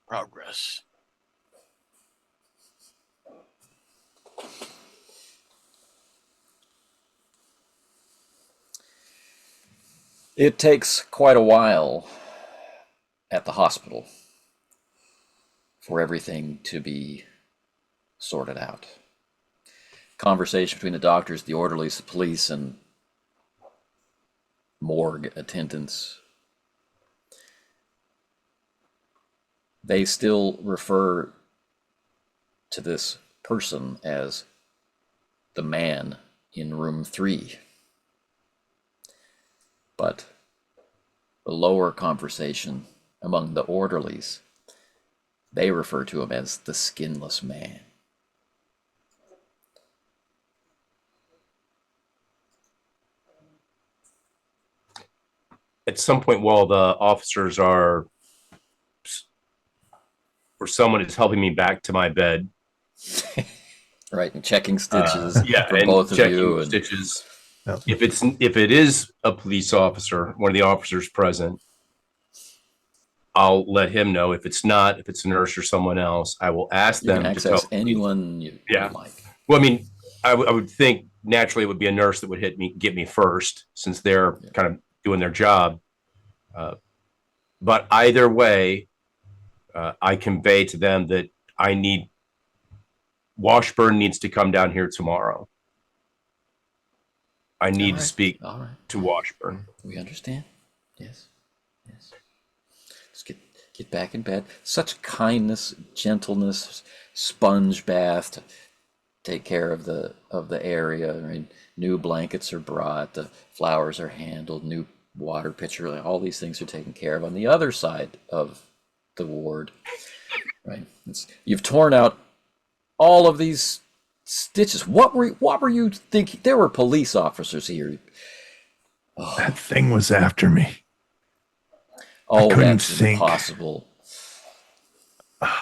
Progress. It takes quite a while at the hospital for everything to be sorted out. Conversation between the doctors, the orderlies, the police, and morgue attendants. They still refer to this person as the man in room 3. But the lower conversation among the orderlies, they refer to him as the Skinless Man. At some point while the officers are, or someone is helping me back to my bed. Right, and checking stitches for and both of you. And stitches. If it is a police officer, one of the officers present, I'll let him know. If it's not, if it's a nurse or someone else, I will ask them to access tell anyone you like. Well, I mean, I would think naturally it would be a nurse that would get me first, since they're kind of doing their job. But either way, I convey to them that Washburn needs to come down here tomorrow. I need to speak to Washburn. We understand. Yes. Let's get back in bed. Such kindness, gentleness, sponge bath to take care of the area. I mean, new blankets are brought, the flowers are handled, new water pitcher, all these things are taken care of on the other side of the ward. Right. You've torn out all of these stitches. What were you thinking? There were police officers here. Oh. That thing was after me. Oh, that's impossible.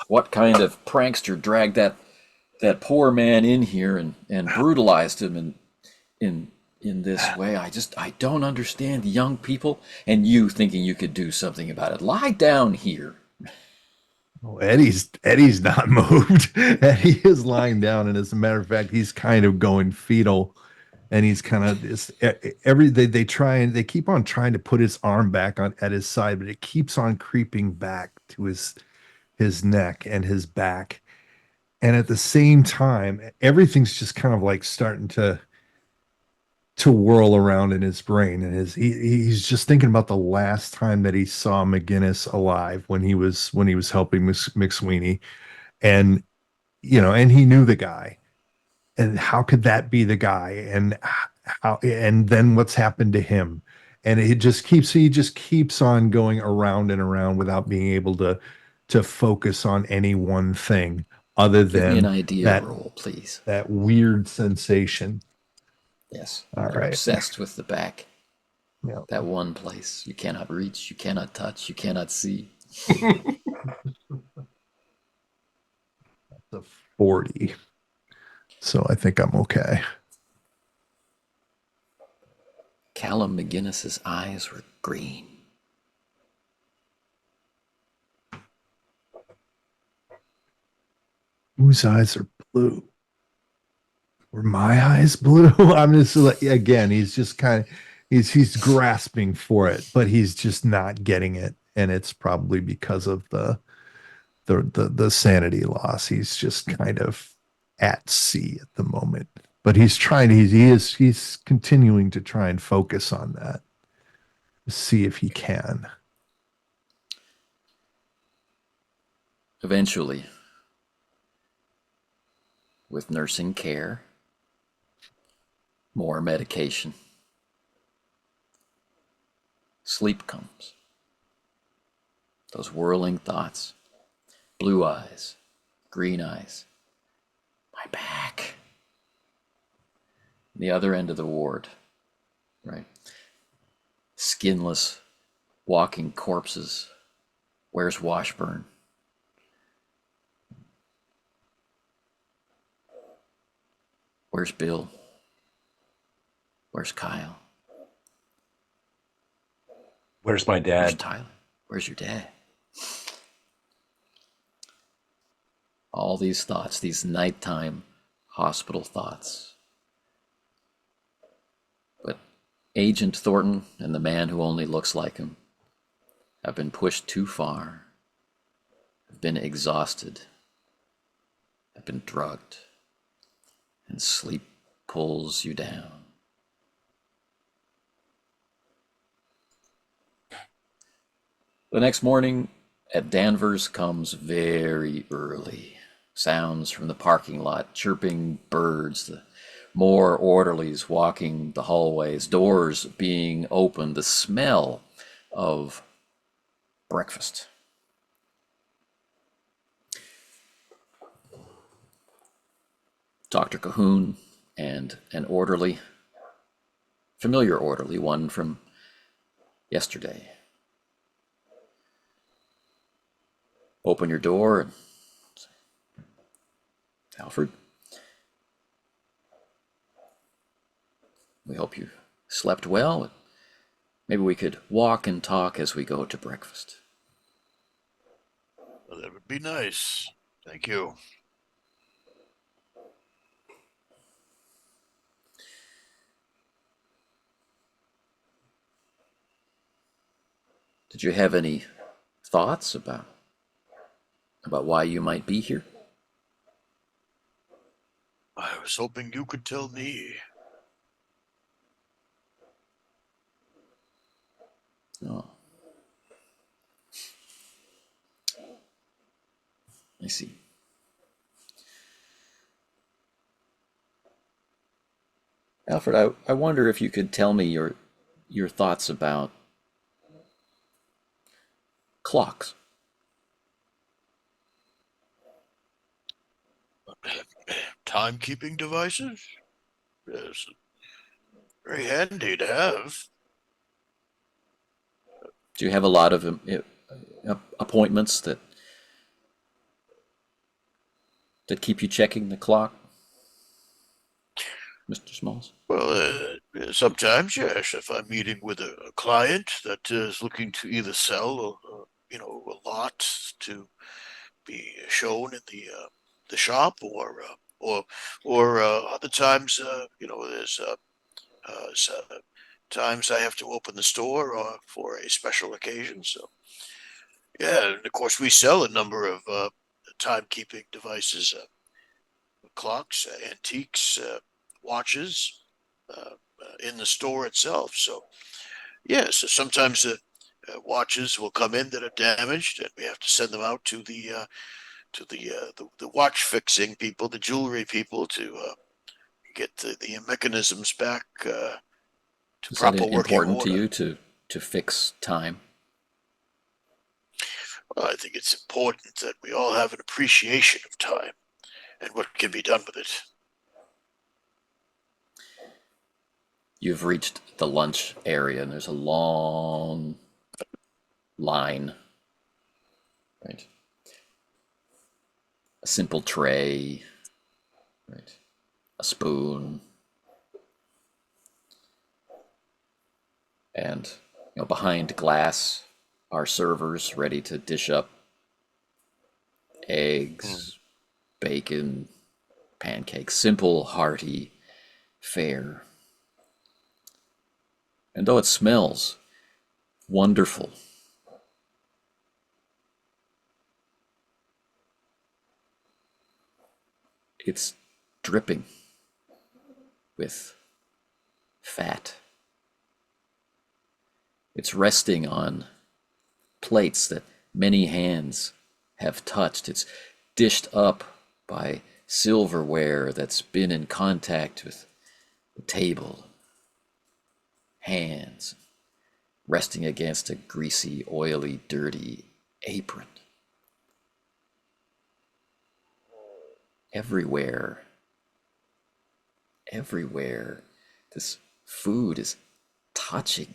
What kind of prankster dragged that poor man in here and brutalized him in this way? I don't understand young people and you thinking you could do something about it. Lie down here. Oh, Eddie's not moved. Eddie is lying down, and as a matter of fact, he's kind of going fetal, and he's kind of they keep on trying to put his arm back at his side, but it keeps on creeping back to his neck and his back, and at the same time, everything's just kind of like starting to whirl around in his brain, and he's just thinking about the last time that he saw McGinnis alive when he was helping McSweeney, and and he knew the guy, and how could that be the guy, and then what's happened to him, and he just keeps on going around and around without being able to to focus on any one thing other Give me an than idea that roll, please. that weird sensation. Yes. All You're right. obsessed with the back. Yeah. That one place you cannot reach, you cannot touch, you cannot see. The 40. So I think I'm okay. Callum McGinnis's eyes were green. Whose eyes are blue? Were my eyes blue? I'm just like, again, he's just kind of he's grasping for it, but he's just not getting it. And it's probably because of the sanity loss. He's just kind of at sea at the moment. But he's trying to he's continuing to try and focus on that. See if he can. Eventually, with nursing care, more medication, sleep comes. Those whirling thoughts, blue eyes, green eyes, my back. The other end of the ward, right? Skinless, walking corpses. Where's Washburn? Where's Bill? Where's Kyle? Where's my Where's dad? Tyler? Where's your dad? All these thoughts, these nighttime hospital thoughts. But Agent Thornton and the man who only looks like him have been pushed too far, have been exhausted, have been drugged, and sleep pulls you down. The next morning at Danvers comes very early. Sounds from the parking lot, chirping birds, the more orderlies walking the hallways, doors being opened, the smell of breakfast. Dr. Cahoon and an orderly, familiar orderly, one from yesterday. Open your door and say, Alfred, we hope you slept well. Maybe we could walk and talk as we go to breakfast. Well, that would be nice. Thank you. Did you have any thoughts about why you might be here? I was hoping you could tell me. Oh. I see. Alfred, I wonder if you could tell me your thoughts about clocks. Timekeeping devices? Yes. Very handy to have. Do you have a lot of appointments that keep you checking the clock, Mr. Smalls? Well, sometimes, yes. If I'm meeting with a client that is looking to either sell, a lot to be shown in the shop, or other times, there's times I have to open the store for a special occasion. So, yeah, and of course we sell a number of timekeeping devices, clocks, antiques, watches in the store itself. So, yeah, so sometimes the watches will come in that are damaged, and we have to send them out to the watch fixing people, the jewelry people, to get the mechanisms back to Is that proper working important to order. you to fix time? Well, I think it's important that we all have an appreciation of time and what can be done with it. You've reached the lunch area, and there's a long line, right? A simple tray, right? A spoon, and behind glass are servers ready to dish up eggs, bacon, pancakes, simple, hearty fare. And though it smells wonderful, it's dripping with fat. It's resting on plates that many hands have touched. It's dished up by silverware that's been in contact with the table, hands resting against a greasy, oily, dirty apron. Everywhere, this food is touching.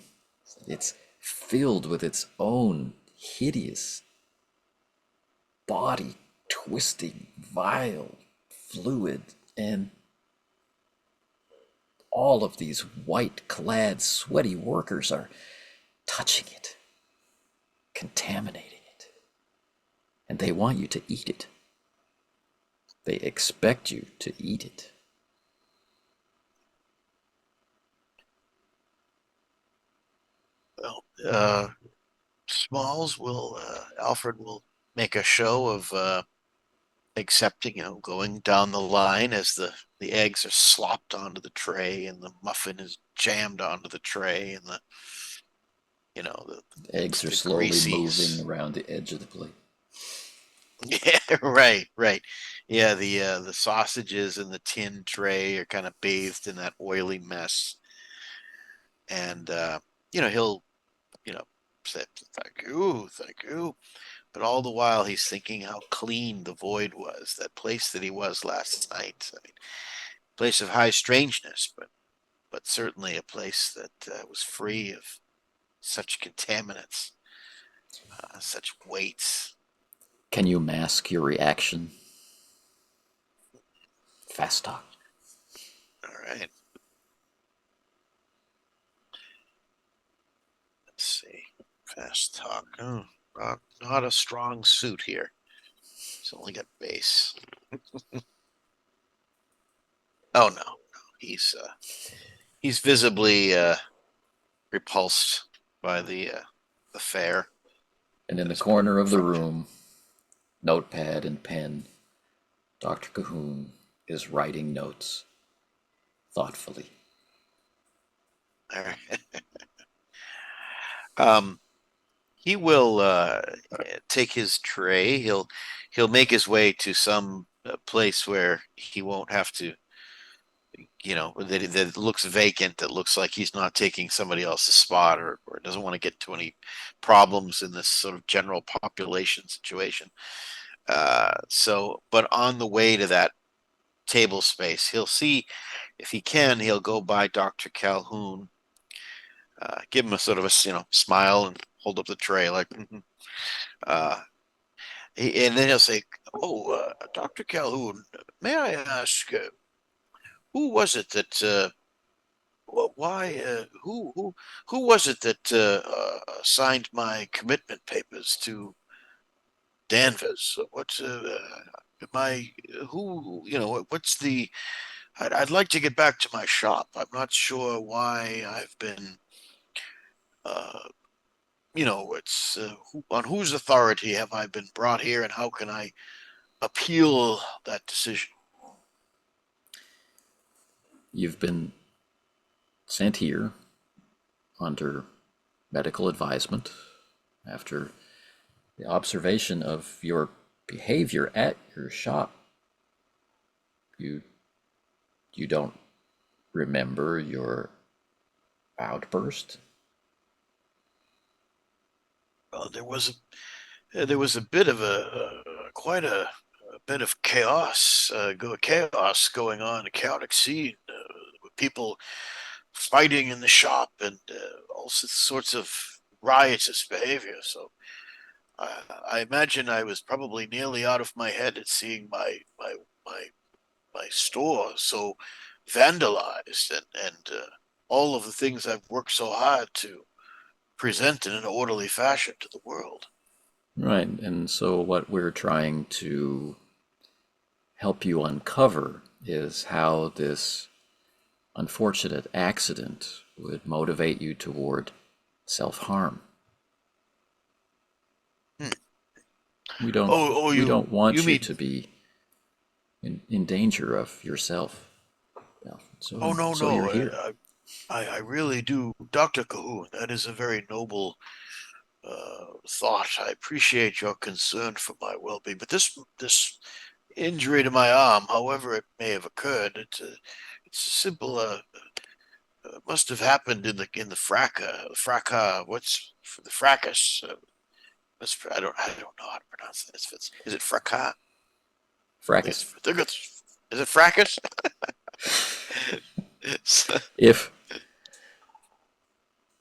It's filled with its own hideous, body twisting, vile fluid, and all of these white-clad, sweaty workers are touching it, contaminating it, and they want you to eat it. They expect you to eat it. Well, Smalls will, Alfred will make a show of accepting, going down the line as the eggs are slopped onto the tray and the muffin is jammed onto the tray and the Eggs are the slowly greasies. moving around the edge of the plate. Yeah, right. Yeah, the sausages in the tin tray are kind of bathed in that oily mess, and he'll say thank you, but all the while he's thinking how clean the void was, that place that he was last night. I mean, place of high strangeness, but certainly a place that was free of such contaminants, such weights. Can you mask your reaction? Fast talk. All right. Let's see. Fast talk. Oh, not a strong suit here. It's only got base. Oh no. He's visibly repulsed by the fare. And in the That's put corner in of the front him. room, notepad and pen, Dr. Cahoon is writing notes thoughtfully. All right. He will take his tray. He'll make his way to some place where he won't have to, that looks vacant, that looks like he's not taking somebody else's spot, or doesn't want to get to any problems in this sort of general population situation. But on the way to that table space, he'll see, if he can, he'll go by Dr. Calhoun, give him a sort of a smile and hold up the tray like, and then he'll say, "Oh, Dr. Calhoun, may I ask, who was it that who was it that signed my commitment papers to Danvers? What's what's the? I'd like to get back to my shop. I'm not sure why I've been, uh, it's on whose authority have I been brought here, and how can I appeal that decision?" You've been sent here under medical advisement after the observation of your behavior at your shop. You don't remember your outburst? Well, there was a bit of quite a bit of chaos going on, a chaotic scene with people fighting in the shop and all sorts of riotous behavior. So I imagine I was probably nearly out of my head at seeing my store so vandalized and all of the things I've worked so hard to present in an orderly fashion to the world. Right, and so what we're trying to help you uncover is how this unfortunate accident would motivate you toward self-harm. We don't we don't want you mean to be in danger of yourself. So no, you're here. I really do, Dr. Cahoon. That is a very noble thought. I appreciate your concern for my well-being, but this injury to my arm, however it may have occurred, it's a simple. Must have happened in the fracas. What's for the fracas? I don't know how to pronounce this. Is it fracas? Fracas. Is it fracas?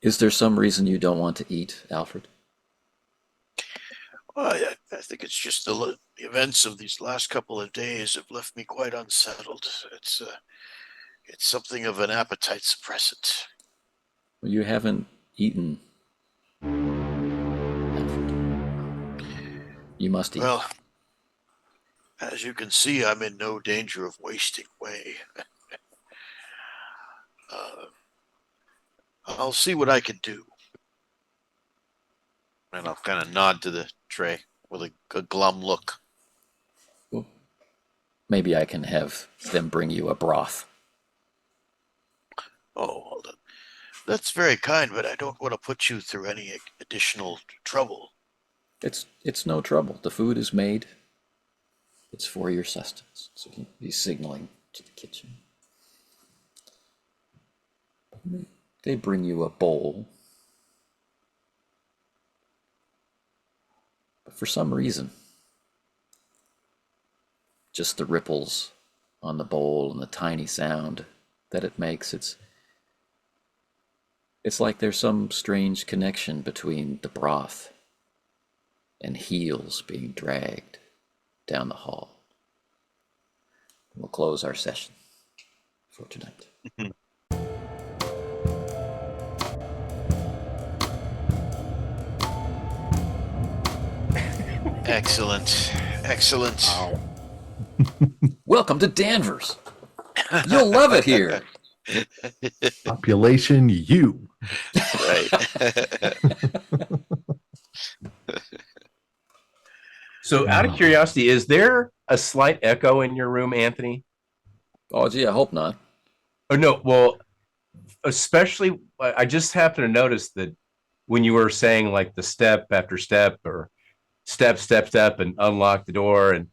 Is there some reason you don't want to eat, Alfred? Well, I think it's just the events of these last couple of days have left me quite unsettled. It's something of an appetite suppressant. Well, you haven't eaten, Alfred. You must eat. Well, as you can see, I'm in no danger of wasting away. I'll see what I can do. And I'll kind of nod to the tray with a glum look. Well, maybe I can have them bring you a broth. Oh, well, that's very kind, but I don't want to put you through any additional trouble. It's no trouble. The food is made. It's for your sustenance. So he's signaling to the kitchen. They bring you a bowl. But for some reason, just the ripples on the bowl and the tiny sound that it makes, it's like there's some strange connection between the broth and heels being dragged down the hall. We'll close our session for tonight. Excellent. Wow. Welcome to Danvers. You'll love it here. Population U. Right. So, out of curiosity, is there a slight echo in your room, Anthony? Oh, gee, I hope not. Oh, no. Well, especially, I just happened to notice that when you were saying like the step after step or step, and unlock the door, and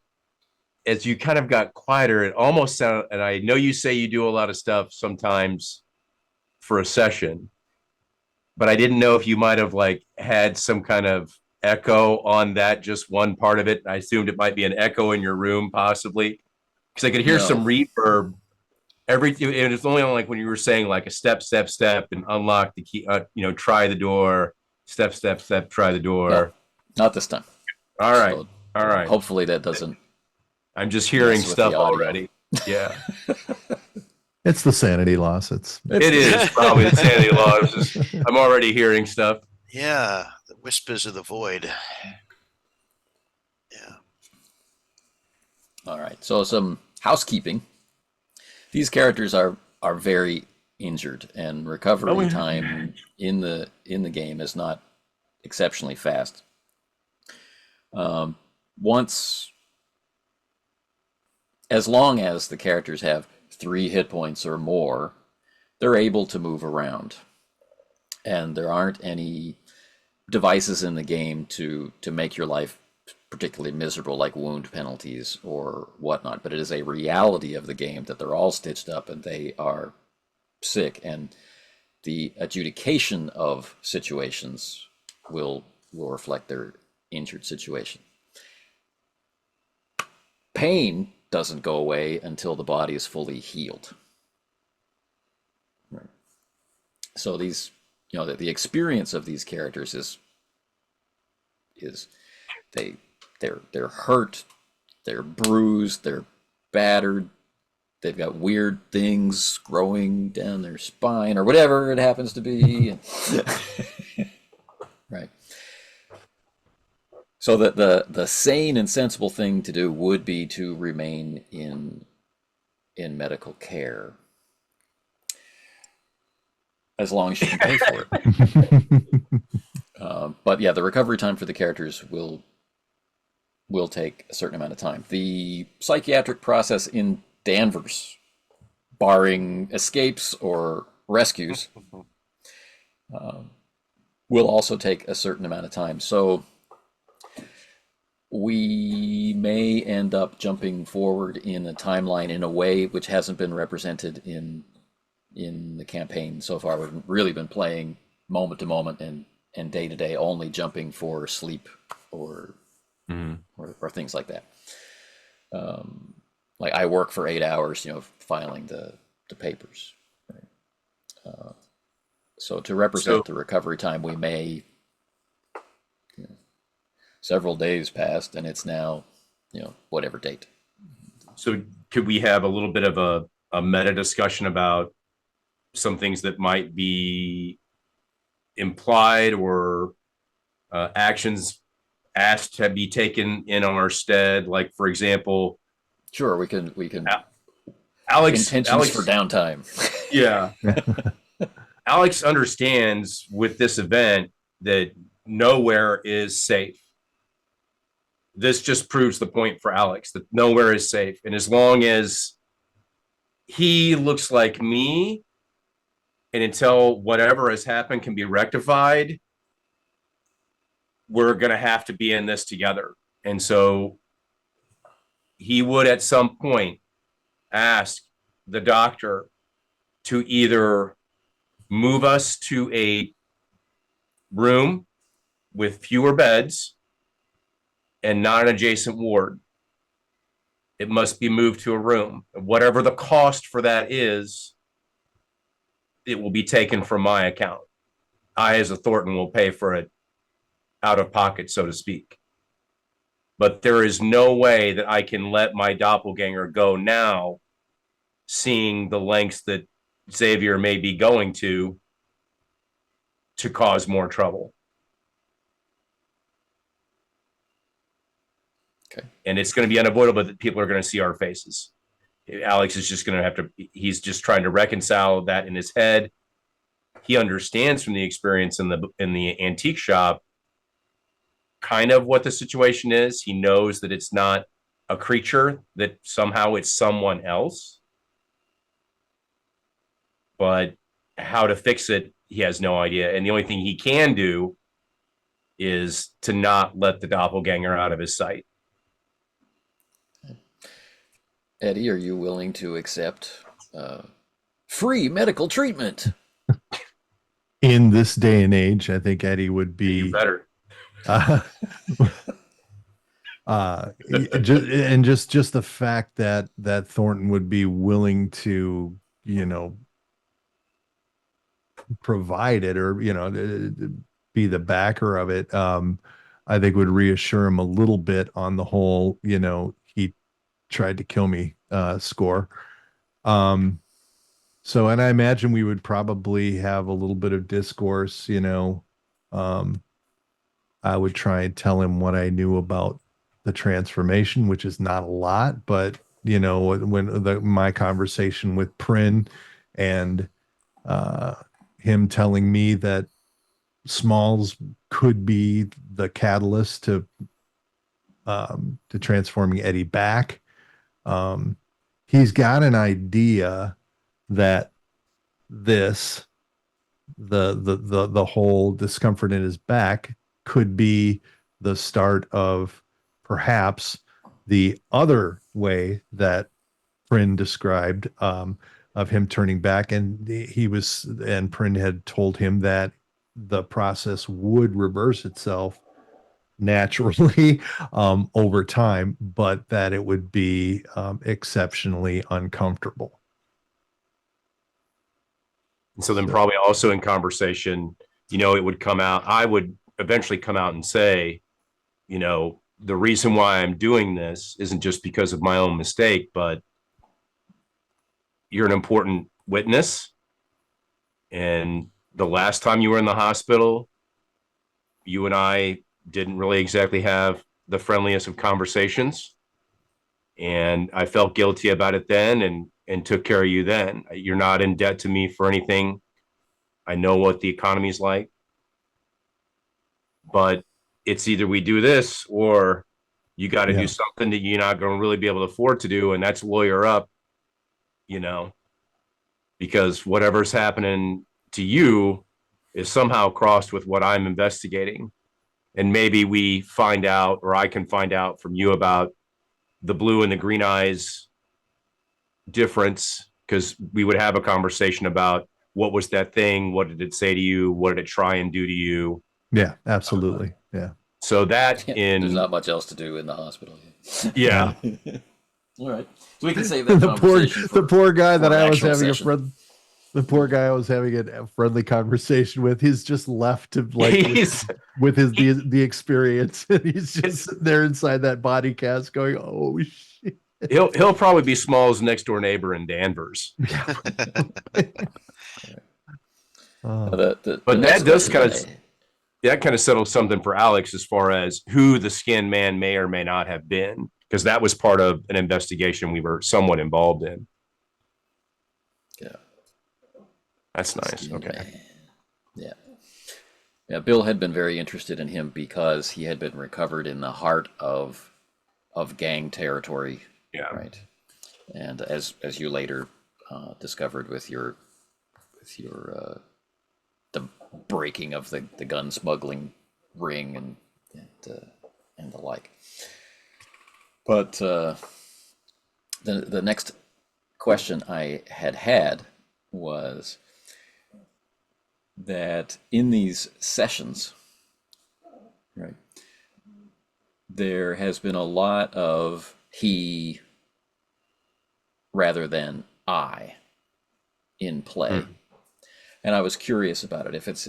as you kind of got quieter, it almost sounded, and I know you say you do a lot of stuff sometimes for a session, but I didn't know if you might have like had some kind of echo on that, just one part of it. I assumed it might be an echo in your room, possibly, because I could hear some reverb. And it's only on like when you were saying like a step, and unlock the key, try the door, step, try the door. No, not this time. All right. So, all right. Hopefully that doesn't. I'm just hearing stuff already. Yeah. It's the sanity loss. It is probably the sanity loss. I'm already hearing stuff. Yeah, the whispers of the void. Yeah. All right. So some housekeeping. These characters are very injured, and recovery time in the game is not exceptionally fast. As long as the characters have 3 hit points or more, they're able to move around, and there aren't any devices in the game to make your life particularly miserable, like wound penalties or whatnot. But it is a reality of the game that they're all stitched up and they are sick, and the adjudication of situations will reflect their injured situation. Pain doesn't go away until the body is fully healed. Right. So these, you know, the experience of these characters is they're hurt, they're bruised, they're battered, they've got weird things growing down their spine or whatever it happens to be. Right. So the sane and sensible thing to do would be to remain in medical care as long as you can pay for it. But yeah, the recovery time for the characters will take a certain amount of time. The psychiatric process in Danvers, barring escapes or rescues, will also take a certain amount of time. So we may end up jumping forward in a timeline in a way which hasn't been represented in the campaign so far. We've really been playing moment to moment and day to day, only jumping for sleep or things like that. Like I work for 8 hours, you know, filing the papers. Right? So to represent the recovery time, we may, you know, several days passed, and it's now, you know, whatever date. So could we have a little bit of a meta discussion about some things that might be implied or actions asked to be taken in on our stead? Like, for example, sure, we can Alex for downtime. Yeah. Alex understands with this event that nowhere is safe. This just proves the point for Alex that nowhere is safe. And as long as he looks like me, and until whatever has happened can be rectified, we're going to have to be in this together. And so he would at some point ask the doctor to either move us to a room with fewer beds and not an adjacent ward. It must be moved to a room. Whatever the cost for that is, it will be taken from my account. I, as a Thornton, will pay for it out of pocket, so to speak. But there is no way that I can let my doppelganger go now, seeing the lengths that Xavier may be going to cause more trouble. Okay. And it's going to be unavoidable that people are going to see our faces. Alex is just going to have to, he's just trying to reconcile that in his head. He understands from the experience in the antique shop kind of what the situation is. He knows that it's not a creature, that somehow it's someone else. But how to fix it, he has no idea. And the only thing he can do is to not let the doppelganger out of his sight. Eddie, are you willing to accept free medical treatment? In this day and age, I think Eddie would be You better. Just the fact that Thornton would be willing to, you know, provide it, or, you know, be the backer of it, I think would reassure him a little bit on the whole, you know, he tried to kill me score. So, and I imagine we would probably have a little bit of discourse, you know. I would try and tell him what I knew about the transformation, which is not a lot, but, you know, when my conversation with Prin and him telling me that Smalls could be the catalyst to transforming Eddie back. He's got an idea that the whole discomfort in his back could be the start of perhaps the other way that Prin described, of him turning back. And Prin had told him that the process would reverse itself naturally over time, but that it would be exceptionally uncomfortable. And so then probably also in conversation, it would come out, I would eventually come out and say, the reason why I'm doing this isn't just because of my own mistake, but you're an important witness. And the last time you were in the hospital, you and I didn't really exactly have the friendliest of conversations. And I felt guilty about it then and took care of you then. You're not in debt to me for anything. I know what the economy's like. But it's either we do this or you got to do something that you're not going to really be able to afford to do. And that's lawyer up, because whatever's happening to you is somehow crossed with what I'm investigating. And maybe we find out, or I can find out from you about the blue and the green eyes difference, because we would have a conversation about what was that thing? What did it say to you? What did it try and do to you? Yeah, absolutely. Yeah. So that there's not much else to do in the hospital. Yeah. All right. So we can save that the conversation. The poor guy that I was having session. the poor guy I was having a friendly conversation with, he's just left to with the experience. And he's just sitting there inside that body cast going, oh shit. He'll probably be Smalls' next door neighbor in Danvers. Yeah. But that does kind of settle something for Alex as far as who the Skin Man may or may not have been, because that was part of an investigation we were somewhat involved in. Yeah. That's nice. Okay. Yeah. Yeah. Bill had been very interested in him because he had been recovered in the heart of gang territory. Yeah. Right. And as you later discovered with your the breaking of the gun smuggling ring and the like. But the next question I had was that in these sessions, right, there has been a lot of he rather than I in play. And I was curious about it, if it's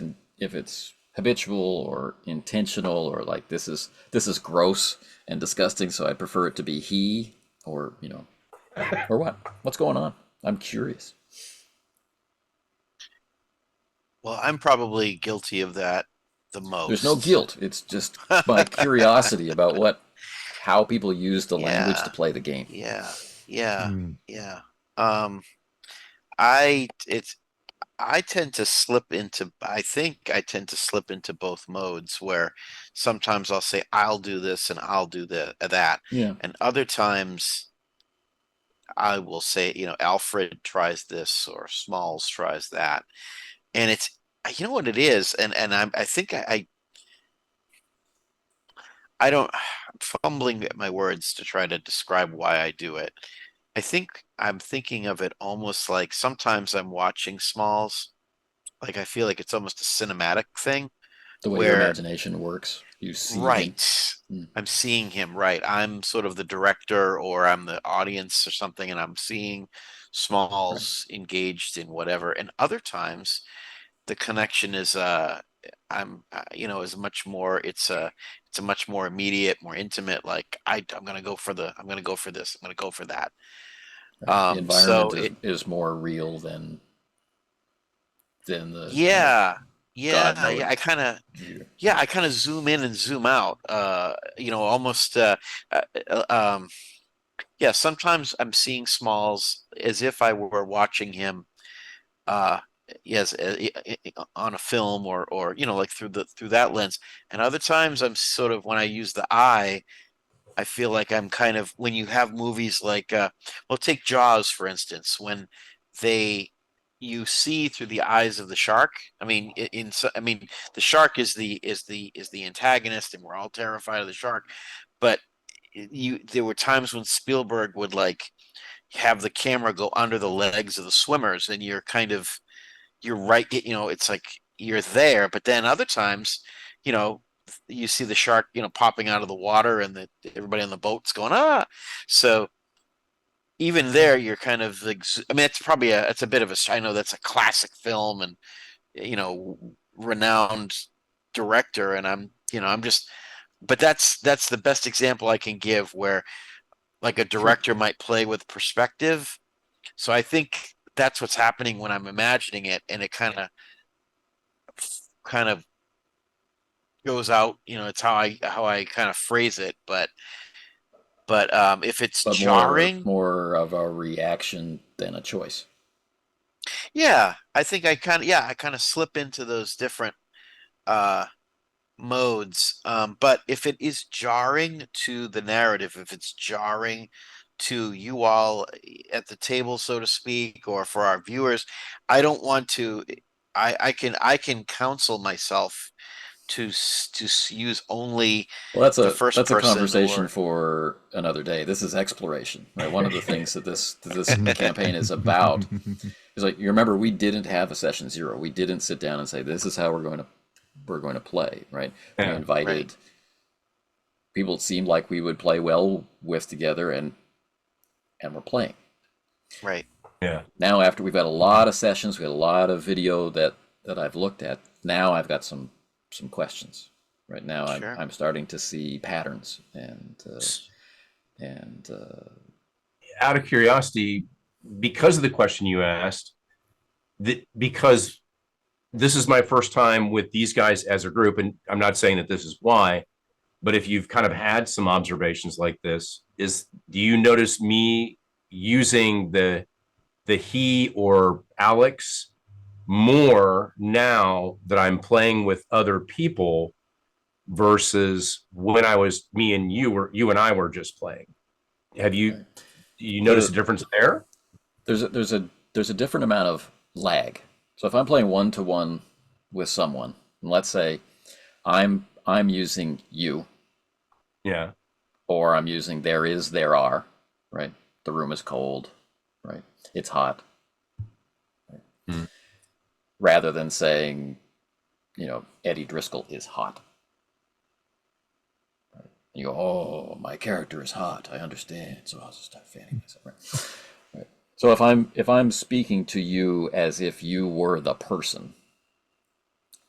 habitual or intentional, or like this is gross and disgusting, so I prefer it to be he, or or what? What's going on? I'm curious. Well, I'm probably guilty of that the most. There's no guilt. It's just my curiosity about how people use the language to play the game. Yeah. I tend to slip into, I think I tend to slip into both modes, where sometimes I'll say, I'll do this and I'll do that. Yeah. And other times I will say, Alfred tries this or Smalls tries that. And it's, you know what it is? And I think I don't, I'm fumbling at my words to try to describe why I do it. I think I'm thinking of it almost like sometimes I'm watching Smalls, like I feel like it's almost a cinematic thing. The way your imagination works, you see right. him. I'm seeing him, right. I'm sort of the director, or I'm the audience or something, and I'm seeing Smalls engaged in whatever. And other times the connection is is much more, it's a much more immediate, more intimate, like I'm gonna go for this, I'm gonna go for that. Right. The environment is more real than the I kind of zoom in and zoom out, almost sometimes I'm seeing Smalls as if I were watching him yes, on a film, or like through that lens. And other times I'm sort of, when I use the eye, I feel like I'm kind of, when you have movies like take Jaws for instance, when you see through the eyes of the shark. I mean, the shark is the antagonist, and we're all terrified of the shark. But there were times when Spielberg would like have the camera go under the legs of the swimmers, and you're right, it's like you're there. But then other times, you see the shark, popping out of the water, and everybody on the boat's going, ah. So even there, you're kind of, I mean, it's a bit of I know that's a classic film, and renowned director, and I'm just, but that's the best example I can give where like a director might play with perspective. So I think that's what's happening when I'm imagining it, and it kind of goes out. It's how I kind of phrase it, but if it's But jarring, more of a reaction than a choice. yeah, I think I kind of slip into those different modes. But if it is jarring to the narrative, if it's jarring to you all at the table, so to speak, or for our viewers, I don't want to. I can counsel myself to use only Well, the first that's a person, conversation or for another day. This is exploration, right? One of the things that this campaign is about is, like, you remember, we didn't have a session 0. We didn't sit down and say, this is how we're going to play, right? We Yeah, invited right. people it seemed like we would play well with together, and we're playing. Right. Yeah. Now, after we've had a lot of sessions, we had a lot of video that I've looked at. Now I've got some questions. Right now, Sure. I'm starting to see patterns, and Out of curiosity, because of the question you asked, because this is my first time with these guys as a group, and I'm not saying that this is why, but if you've kind of had some observations like this, do you notice me using the he or Alex more now that I'm playing with other people versus when you and I were just playing? Have you noticed a difference there? there's a different amount of lag. So if I'm playing 1-to-1 with someone, and let's say I'm using you, Yeah. or I'm using there are, right? The room is cold, right? It's hot. Right? Hmm. Rather than saying, Eddie Driscoll is hot. Right? You go, oh, my character is hot. I understand. So I'll just start fanning myself. Right? So if I'm speaking to you as if you were the person,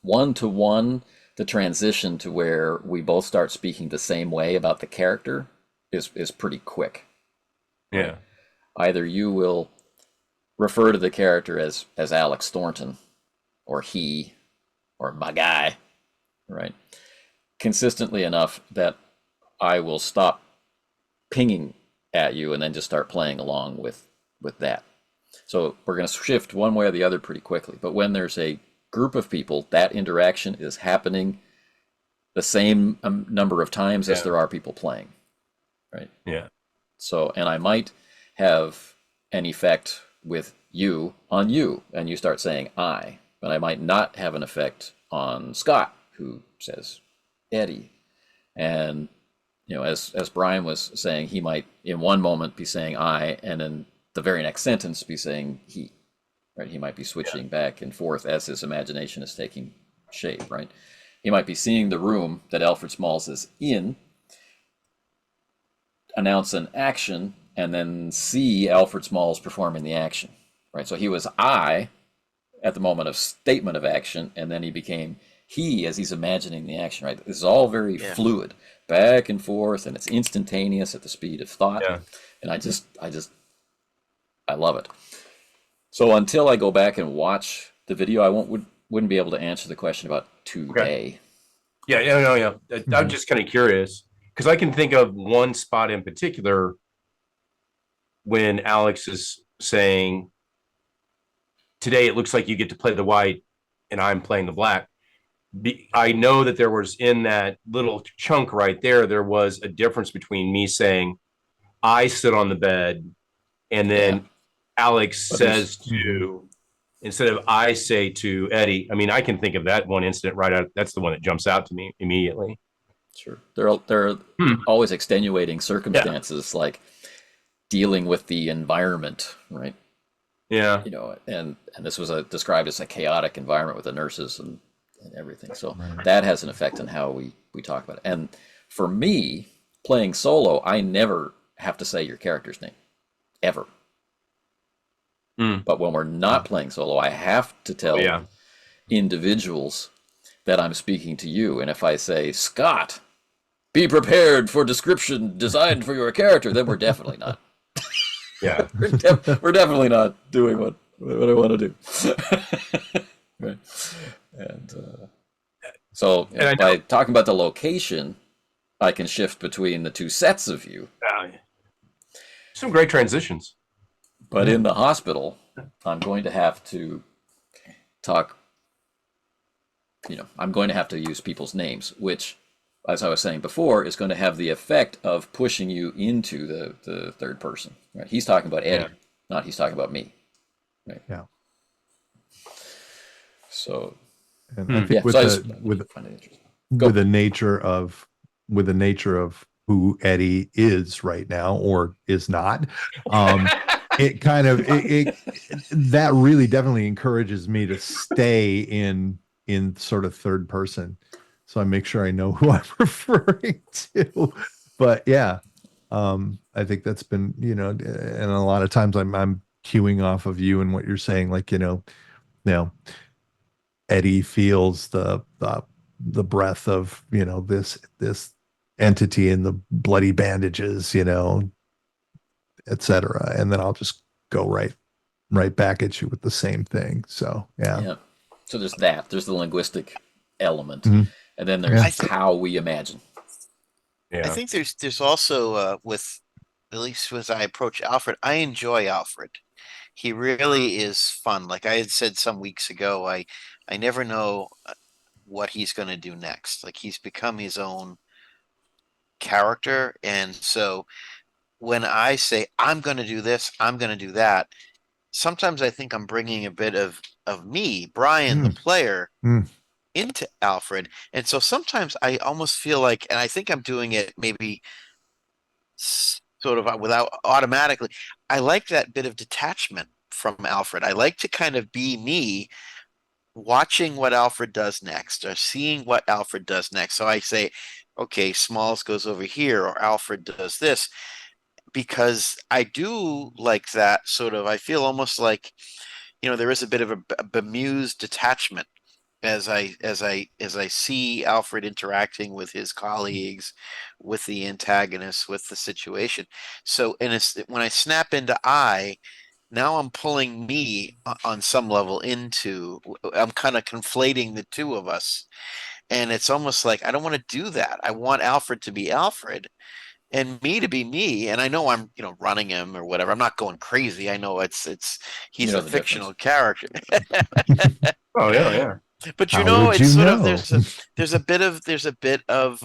1-to-1, the transition to where we both start speaking the same way about the character is pretty quick. Yeah. Either you will refer to the character as Alex Thornton, or he, or my guy, right? Consistently enough that I will stop pinging at you and then just start playing along with that. So we're going to shift one way or the other pretty quickly. But when there's a group of people, that interaction is happening the same number of times as there are people playing, right? Yeah. So, and I might have an effect with you on you, and you start saying I, but I might not have an effect on Scott, who says Eddie. And, as Brian was saying, he might in one moment be saying I, and in the very next sentence be saying he, right? He might be switching back and forth as his imagination is taking shape, right? He might be seeing the room that Alfred Smalls is in, announce an action, and then see Alfred Smalls performing the action, right? So he was I at the moment of statement of action, and then he became he as he's imagining the action, right? This is all very fluid, back and forth, and it's instantaneous at the speed of thought. Yeah. And I love it. So until I go back and watch the video, I wouldn't be able to answer the question about today. Yeah. I'm just kind of curious because I can think of one spot in particular when Alex is saying, today it looks like you get to play the white and I'm playing the black. I know that there was, in that little chunk right there was a difference between me saying I sit on the bed, and then Alex says to, instead of I say to Eddie. I mean, I can think of that one incident right out. That's the one that jumps out to me immediately. Sure. There are always extenuating circumstances, like dealing with the environment, right? Yeah. And this was described as a chaotic environment with the nurses and and everything. So Right. that has an effect on how we talk about it. And for me, playing solo, I never have to say your character's name, ever. Mm. But when we're not playing solo, I have to tell Yeah. individuals that I'm speaking to you. And if I say, Scott, be prepared for description designed for your character, then we're definitely not. Yeah. We're definitely not doing what I want to do. Right. And so And I by talking about the location, I can shift between the two sets of you. Some great transitions. But in the hospital, I'm going to have to talk, I'm going to have to use people's names, which, as I was saying before, is going to have the effect of pushing you into the third person. Right? He's talking about Eddie, not he's talking about me. Right? Yeah. So, And I think with the nature of who Eddie is right now or is not, it kind of that really definitely encourages me to stay in sort of third person, so I make sure I know who I'm referring to. But yeah, I think that's been, and a lot of times I'm queuing off of you and what you're saying, like, Eddie feels the breath of, this entity and the bloody bandages, etc. And then I'll just go right back at you with the same thing. So yeah. So there's that. There's the linguistic element, Mhm. and then there's how we imagine. Yeah. I think there's also with, at least as I approach Alfred, I enjoy Alfred. He really is fun. Like I had said some weeks ago, I never know what he's going to do next. Like he's become his own character, and so when I say I'm going to do this, I'm going to do that, sometimes I think I'm bringing a bit of me, Brian, the player, into Alfred. And so sometimes I almost feel like, and I think I'm doing it maybe sort of without automatically, I like that bit of detachment from Alfred. I like to kind of be me watching what Alfred does next or seeing what Alfred does next. So I say, okay, Smalls goes over here or Alfred does this, because I do like that sort of, I feel almost like, there is a bit of a bemused detachment as I see Alfred interacting with his colleagues, with the antagonists, with the situation. So, and it's when I snap into now I'm pulling me on some level into, I'm kind of conflating the two of us. And it's almost like, I don't want to do that. I want Alfred to be Alfred and me to be me. And I know I'm, running him or whatever. I'm not going crazy. I know he's a fictional character. Oh yeah, yeah. But How would it's you sort know? of, there's a bit of there's a bit of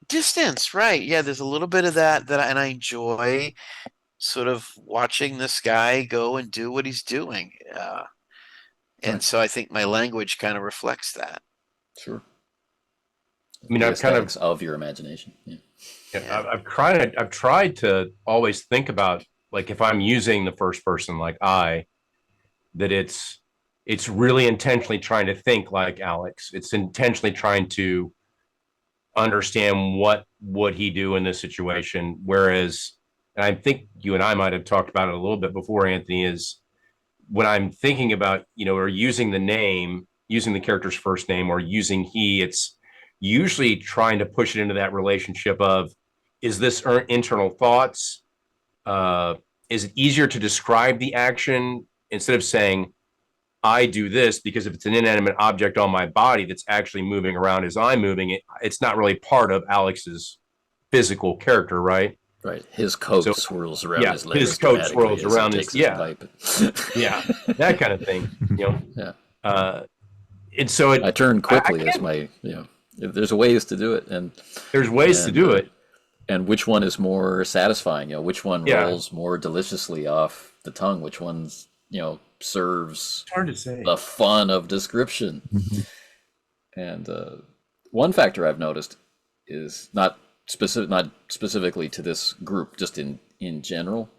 distance, right? Yeah, there's a little bit of that and I enjoy sort of watching this guy go and do what he's doing. And so I think my language kind of reflects that. Sure. I mean, the I've kind of aesthetics of your imagination. Yeah. I've tried to always think about, like, if I'm using the first person, like that it's really intentionally trying to think like Alex. It's intentionally trying to understand what would he do in this situation. Whereas, and I think you and I might have talked about it a little bit before, Anthony, is when I'm thinking about, or using the name, using the character's first name or using he, it's usually trying to push it into that relationship of, is this internal thoughts? Is it easier to describe the action instead of saying, I do this, because if it's an inanimate object on my body that's actually moving around as I'm moving, it's not really part of Alex's physical character, right? Right. His coat swirls around his legs. His coat swirls around his pipe. Yeah, that kind of thing. Yeah. And so I turn quickly as my, there's ways to do it, and there's ways to do it. And which one is more satisfying? Which one rolls more deliciously off the tongue? Which one's, serves it's hard to say. The fun of description? And one factor I've noticed is not specifically to this group, just in general.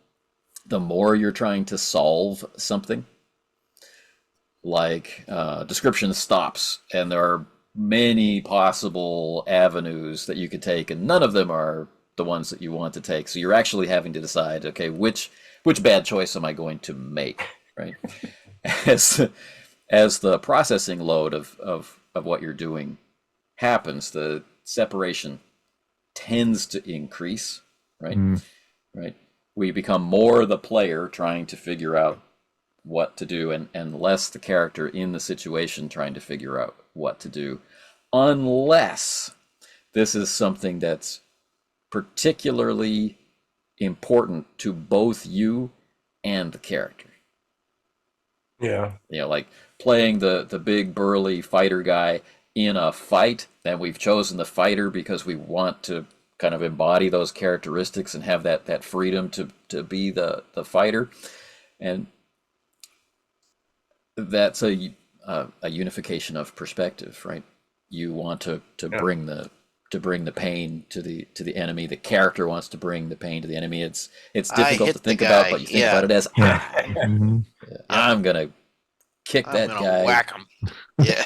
The more you're trying to solve something, like description stops, and there are many possible avenues that you could take, and none of them are the ones that you want to take. So you're actually having to decide, okay, which bad choice am I going to make, right? As the processing load of what you're doing happens, the separation tends to increase, right? Right. We become more the player trying to figure out what to do, and less the character in the situation trying to figure out what to do, unless this is something that's particularly important to both you and the character. Yeah. You know, like playing the big burly fighter guy in a fight, then we've chosen the fighter because we want to kind of embody those characteristics and have that freedom to be the fighter. And that's a unification of perspective, right? You want to bring the pain to the enemy. The character wants to bring the pain to the enemy. It's difficult to think about, but you think about it as I'm gonna kick that guy, whack him. Yeah.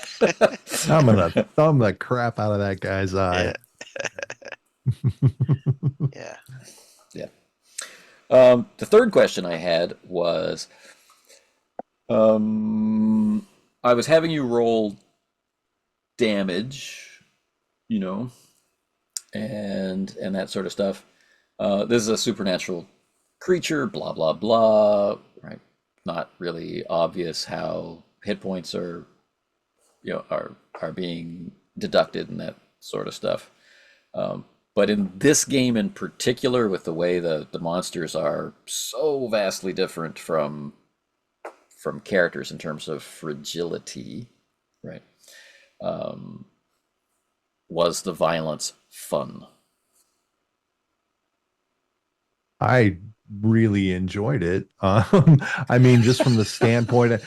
I'm gonna thumb the crap out of that guy's eye. Yeah. Yeah. The third question I had was, I was having you roll damage, you know, and that sort of stuff. This is a supernatural creature, blah blah blah, right? Not really obvious how hit points are, you know, are being deducted and that sort of stuff. But in this game in particular, with the way the monsters are so vastly different from characters in terms of fragility, right? Was the violence fun? I really enjoyed it. I mean, just from the standpoint of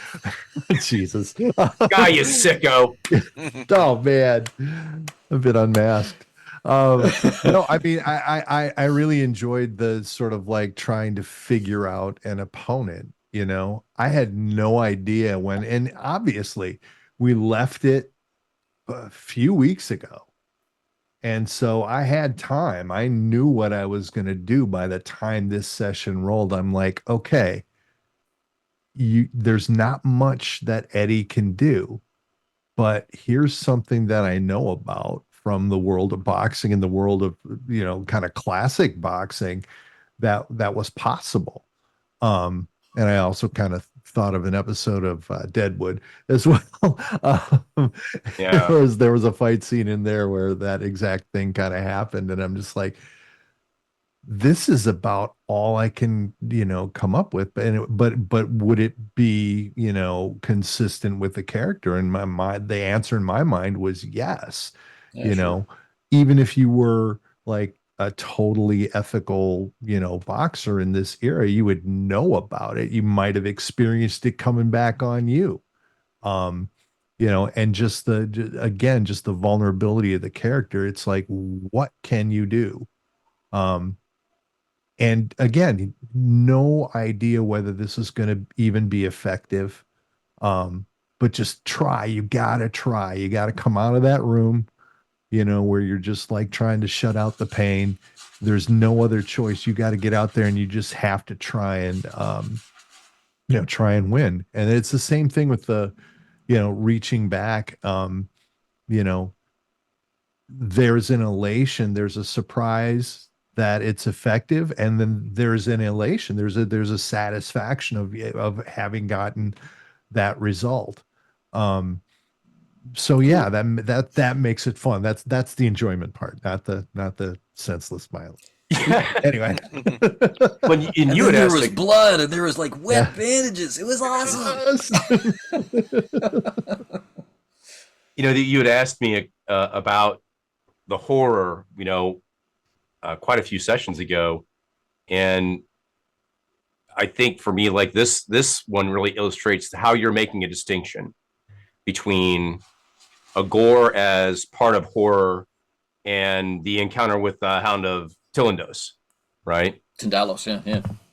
Jesus. Guy, you sicko. Oh man, a bit unmasked. No, I mean, I really enjoyed the sort of like trying to figure out an opponent. You know, I had no idea when, and obviously we left it a few weeks ago. And so I had time. I knew what I was going to do by the time this session rolled. I'm like, okay, there's not much that Eddie can do, but here's something that I know about from the world of boxing and the world of, you know, kind of classic boxing that was possible. And I also kind of thought of an episode of Deadwood as well. Yeah. There was a fight scene in there where that exact thing kind of happened. And I'm just like, this is about all I can, you know, come up with. But would it be, you know, consistent with the character? In my mind, the answer in my mind was yes. Yeah, you sure. know, even if you were like a totally ethical, you know, boxer in this era, you would know about it. You might have experienced it coming back on you. You know, and just the vulnerability of the character. It's like, what can you do? And again, no idea whether this is going to even be effective. But just try. You gotta try. You gotta come out of that room, you know, where you're just like trying to shut out the pain. There's no other choice. You got to get out there and you just have to try and, you know, try and win. And it's the same thing with the, you know, reaching back. You know, there's an elation, there's a surprise that it's effective, and then there's an elation, there's a satisfaction of having gotten that result. So yeah, that makes it fun. That's the enjoyment part, not the senseless violence. Anyway, You there was blood, and there was like wet bandages. It was awesome. You know, you had asked me about the horror, you know, quite a few sessions ago, and I think for me, like this one really illustrates how you're making a distinction between a gore as part of horror and the encounter with the Hound of Tilindos, right? Tindalos,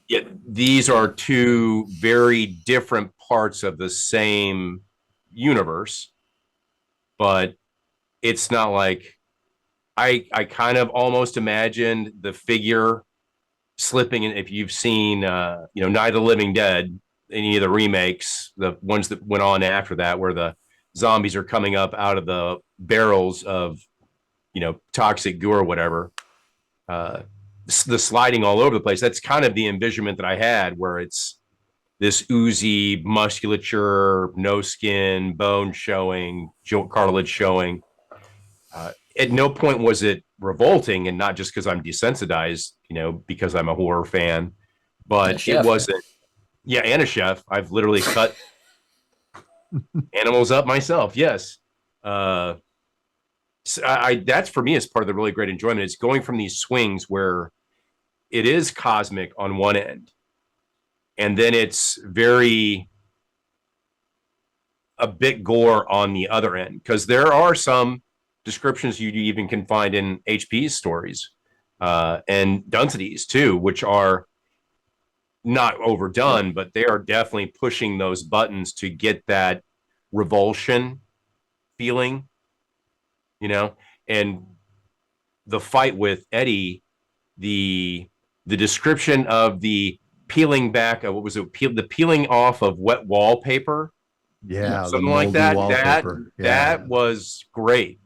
Yeah, these are two very different parts of the same universe, but it's not like I kind of almost imagined the figure slipping in. If you've seen Night of the Living Dead, any of the remakes, the ones that went on after that, where the zombies are coming up out of the barrels of toxic goo or whatever, the sliding all over the place. That's kind of the envisionment that I had, where it's this oozy musculature, no skin, bone showing, joint cartilage showing. At no point was it revolting, and not just because I'm desensitized, because I'm a horror fan, And a but it chef. wasn't. Yeah, and a chef. I've literally cut animals up myself. Yes. So that's for me is part of the really great enjoyment. It's going from these swings where it is cosmic on one end, and then it's very a bit gore on the other end, because there are some descriptions you even can find in HP's stories and Dunsity's too, which are not overdone, but they are definitely pushing those buttons to get that revulsion feeling, and the fight with Eddie, the description of the peeling back of, what was it, the peeling off of wet wallpaper, Yeah, the something like moldy that. wallpaper. That was great,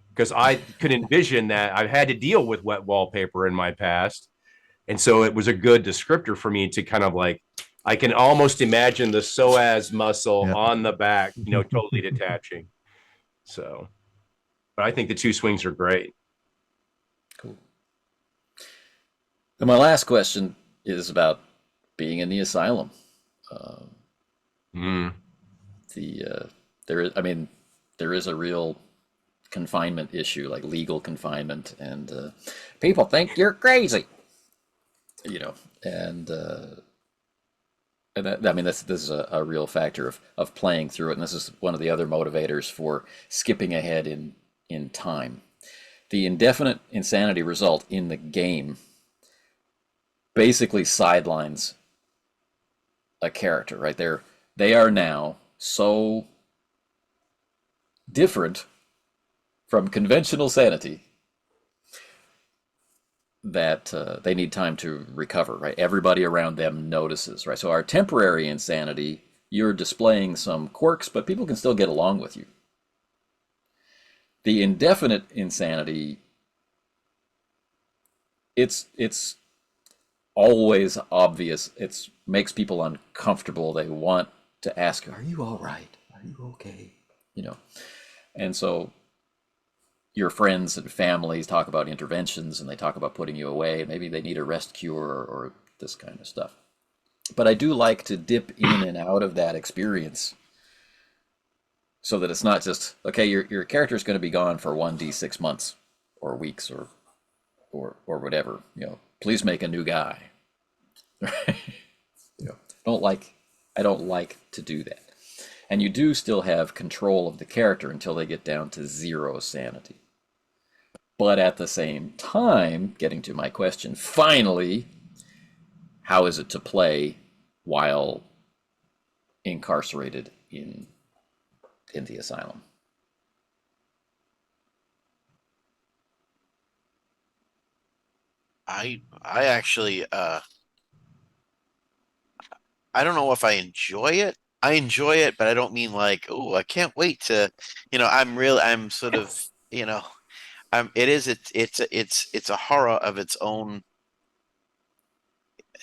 because I could envision that. I've had to deal with wet wallpaper in my past, and so it was a good descriptor for me to kind of like, I can almost imagine the psoas muscle on the back, totally detaching. So, but I think the two swings are great. Cool. And my last question is about being in the asylum. There is a real confinement issue, like legal confinement, and people think you're crazy, and this is a real factor of playing through it, and this is one of the other motivators for skipping ahead in time. The indefinite insanity result in the game basically sidelines a character, right? They are now so different from conventional sanity that they need time to recover, right? Everybody around them notices, right? So our temporary insanity, you're displaying some quirks, but people can still get along with you. The indefinite insanity, it's always obvious. It makes people uncomfortable. They want to ask, "Are you all right? Are you okay?" And so your friends and families talk about interventions, and they talk about putting you away. Maybe they need a rest cure or this kind of stuff. But I do like to dip in and out of that experience, so that it's not just, okay, your character is going to be gone for 1d6 months or weeks or whatever. Please make a new guy. I don't like to do that. And you do still have control of the character until they get down to 0 sanity. But at the same time, getting to my question, finally, how is it to play while incarcerated in the asylum? I actually I don't know if I enjoy it. I enjoy it, but I don't mean like, oh, I can't wait to, I'm sort of, it's a horror of its own,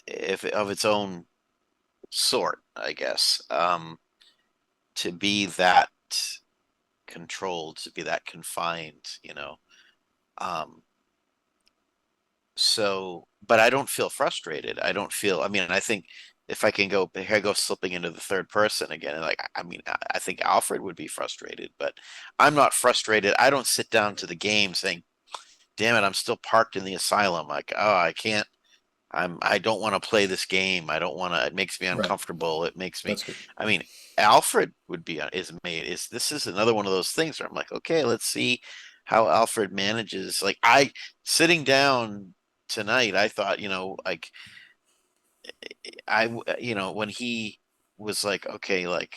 if of its own sort, I guess. To be that controlled, to be that confined, So, but I don't feel frustrated. I don't feel, I think if I can go, here I go slipping into the third person again. And I think Alfred would be frustrated, but I'm not frustrated. I don't sit down to the game saying, damn it, I'm still parked in the asylum. Like, oh, I can't, I don't want to play this game. I don't want to, it makes me uncomfortable. It makes me, Alfred would be, this is another one of those things where I'm like, okay, let's see how Alfred manages. Like, sitting down tonight, I thought, when he was like, okay, like,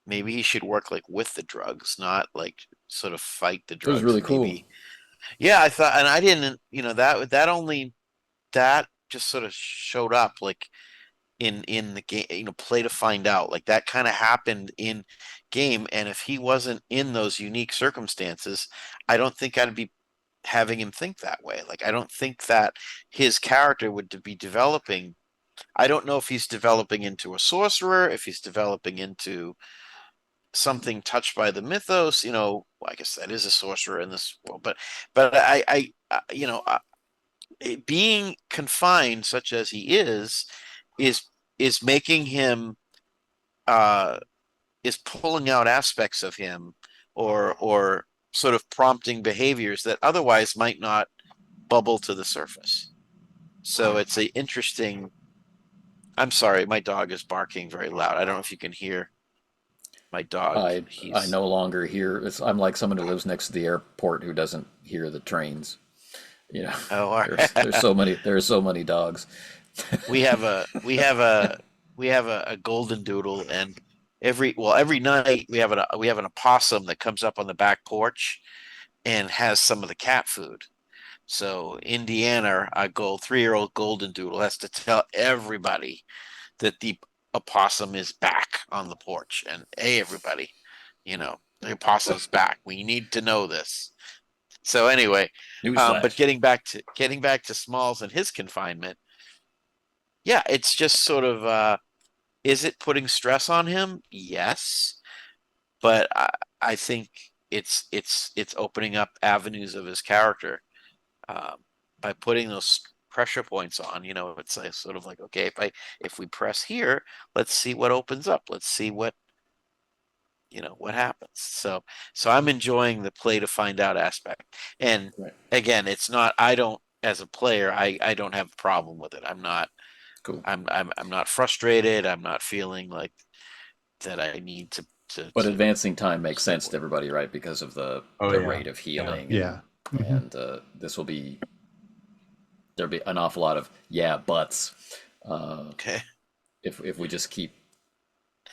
maybe he should work like with the drugs, not like sort of fight the It was drugs. really cool. Maybe. Yeah, I thought, and I didn't, that just sort of showed up like in the game, play to find out. Like that kind of happened in game, and if he wasn't in those unique circumstances, I don't think I'd be having him think that way. Like I don't think that his character would be developing. I don't know if he's developing into a sorcerer, if he's developing into something touched by the mythos. I guess that is a sorcerer in this world, but being confined such as he is making him is pulling out aspects of him or sort of prompting behaviors that otherwise might not bubble to the surface. So it's a interesting. I'm sorry, my dog is barking very loud. I don't know if you can hear my dog. I no longer hear. I'm like someone who lives next to the airport who doesn't hear the trains. Oh, all right. There's so many dogs. we have a golden doodle, and every night we have an opossum that comes up on the back porch and has some of the cat food. So Indiana, our 3-year-old golden doodle, has to tell everybody that the opossum is back on the porch, and hey, everybody, the opossum's back. We need to know this. So anyway, but getting back to Smalls and his confinement, yeah, it's just sort of, is it putting stress on him? Yes, but I think it's opening up avenues of his character by putting those pressure points on. It's like sort of like, okay, if we press here, let's see what opens up. Let's see what happens. So I'm enjoying the play to find out aspect. And Right. Again, it's not. I don't, as a player, I don't have a problem with it. I'm not. Cool. I'm not frustrated. I'm not feeling like that I need to. But advancing time makes sense to everybody, right? Because of the rate of healing. Yeah. And there'll be an awful lot of buts. Okay. If we just keep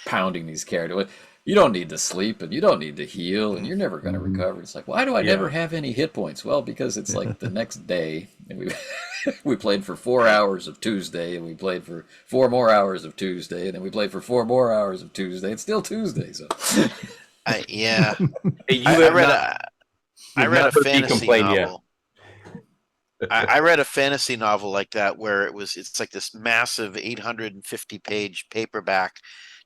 pounding these characters, you don't need to sleep and you don't need to heal and you're never going to recover. It's like, why do I never have any hit points? Well, because it's like the next day, and we played for 4 hours of Tuesday, and we played for 4 more hours of Tuesday, and then we played for 4 more hours of Tuesday. It's still Tuesday, so. I read a fantasy novel. I read a fantasy novel like that where it's like this massive 850-page paperback,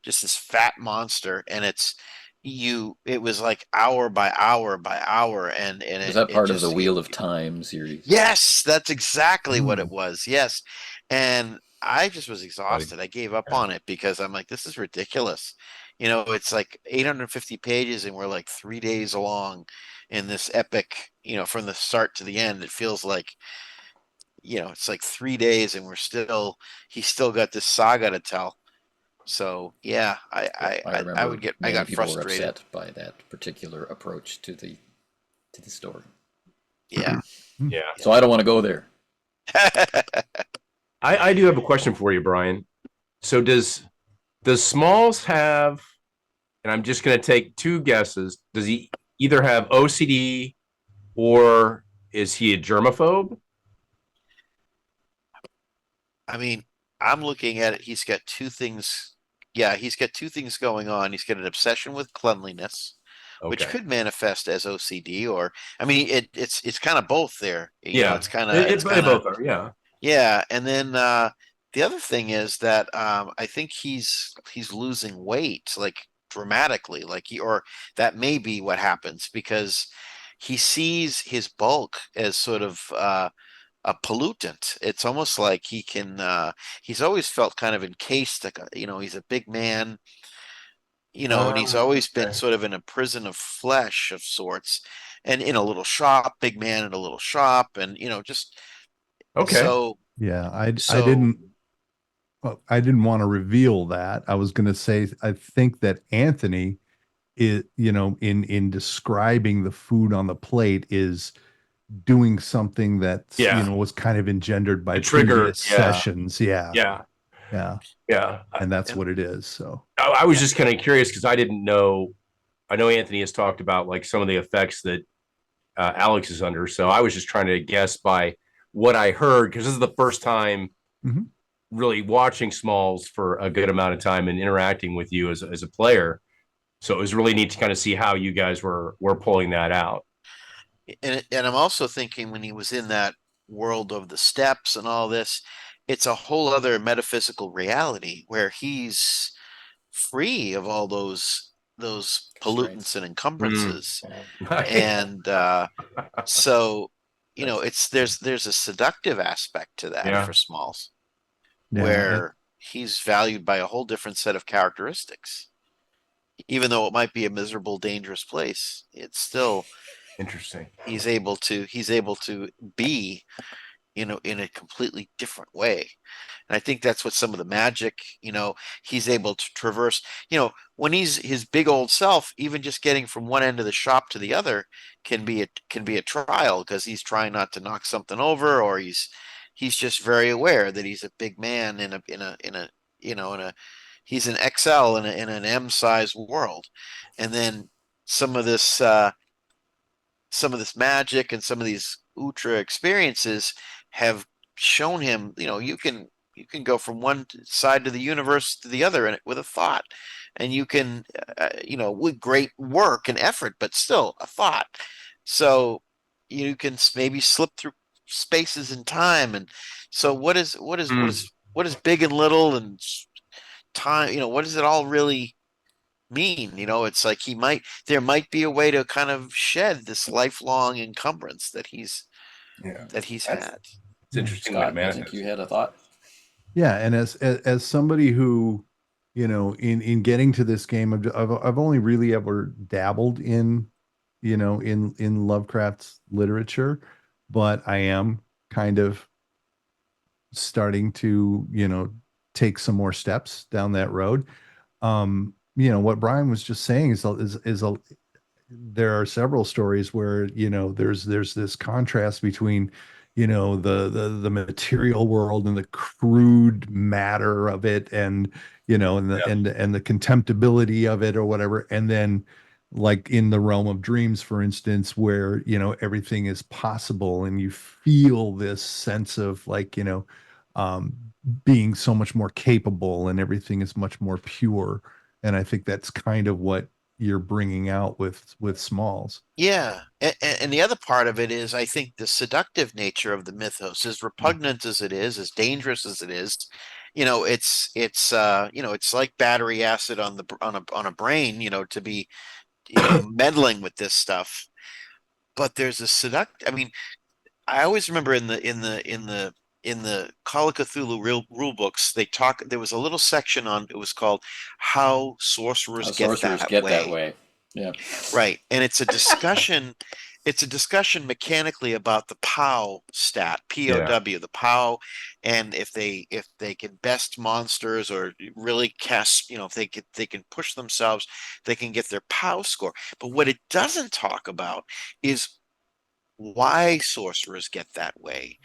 just this fat monster, and it was like hour by hour by hour, and is that part of the Wheel of Time series? Yes, that's exactly what it was. Yes, and I just was exhausted. I gave up on it because I'm like, this is ridiculous. It's like 850 pages, and we're like 3 days along in this epic. From the start to the end, it feels like. It's like 3 days, and he's still got this saga to tell. So yeah, I got frustrated. Were upset by that particular approach to the story. Yeah. Yeah. So I don't want to go there. I do have a question for you, Brian. So does Smalls have, and I'm just going to take 2 guesses, does he either have OCD or is he a germaphobe? I mean, I'm looking at it. He's got 2 things. Yeah, he's got 2 things going on. He's got an obsession with cleanliness, which could manifest as OCD, or I mean, it's kind of both there. It's kind of both are. Yeah. Yeah, and then the other thing is that I think he's losing weight like dramatically, or that may be what happens because he sees his bulk as sort of a pollutant. It's almost like he's always felt kind of encased, like he's a big man, and he's always been sort of in a prison of flesh of sorts, and in a little shop, big man in a little shop, and just okay. So yeah, I didn't want to reveal that. I was going to say I think that Anthony is, in describing the food on the plate is doing something that was kind of engendered by the trigger previous sessions. Yeah. And that's what it is. So I was just kind of curious because I didn't know. I know Anthony has talked about like some of the effects that Alex is under. So I was just trying to guess by what I heard because this is the first time Mhm. really watching Smalls for a good amount of time and interacting with you as a player. So it was really neat to kind of see how you guys were pulling that out. And I'm also thinking when he was in that world of the steps and all this, it's a whole other metaphysical reality where he's free of all those Constraints. pollutants and encumbrances. Right. And so, it's there's a seductive aspect to that Yeah. for Smalls, Yeah. where he's valued by a whole different set of characteristics. Even though it might be a miserable, dangerous place, it's still Interesting. he's able to be, in a completely different way. And I think that's what some of the magic, he's able to traverse. When he's his big old self, even just getting from one end of the shop to the other can be a trial because he's trying not to knock something over, or he's just very aware that he's a big man in a he's an XL in an M-sized world. And then some of this magic and some of these ultra experiences have shown him, you can go from one side of the universe to the other with a thought, and you can, with great work and effort, but still a thought. So you can maybe slip through spaces and time. And so what is big and little and time? What does it all really mean? It's like there might be a way to kind of shed this lifelong encumbrance that he's Yeah. that he's That's had. it's an interesting way to Scott, I think manifest. you had a thought. Yeah, and as somebody who, in getting to this game, I've only really ever dabbled in, in Lovecraft's literature, but I am kind of starting to, take some more steps down that road. What Brian was just saying is there are several stories where there's this contrast between the material world and the crude matter of it, and and the Yeah. and the contemptibility of it or whatever, and then like in the realm of dreams, for instance, where everything is possible and you feel this sense of like um being so much more capable and everything is much more pure. And I think that's kind of what you're bringing out with Smalls. Yeah, and the other part of it is, I think, the seductive nature of the mythos, as repugnant as it is, as dangerous as it is. It's like battery acid on a brain, to be meddling with this stuff. But there's a seduct. I mean, I always remember in the Call of Cthulhu rule books, there was a little section on, it was called How Sorcerers Get Sorcerers That get that Way. way. Yeah. Right. And it's a discussion mechanically about the POW stat, Yeah. POW, the POW, and if they can best monsters or really cast, if they can push themselves, they can get their POW score. But what it doesn't talk about is why sorcerers get that way.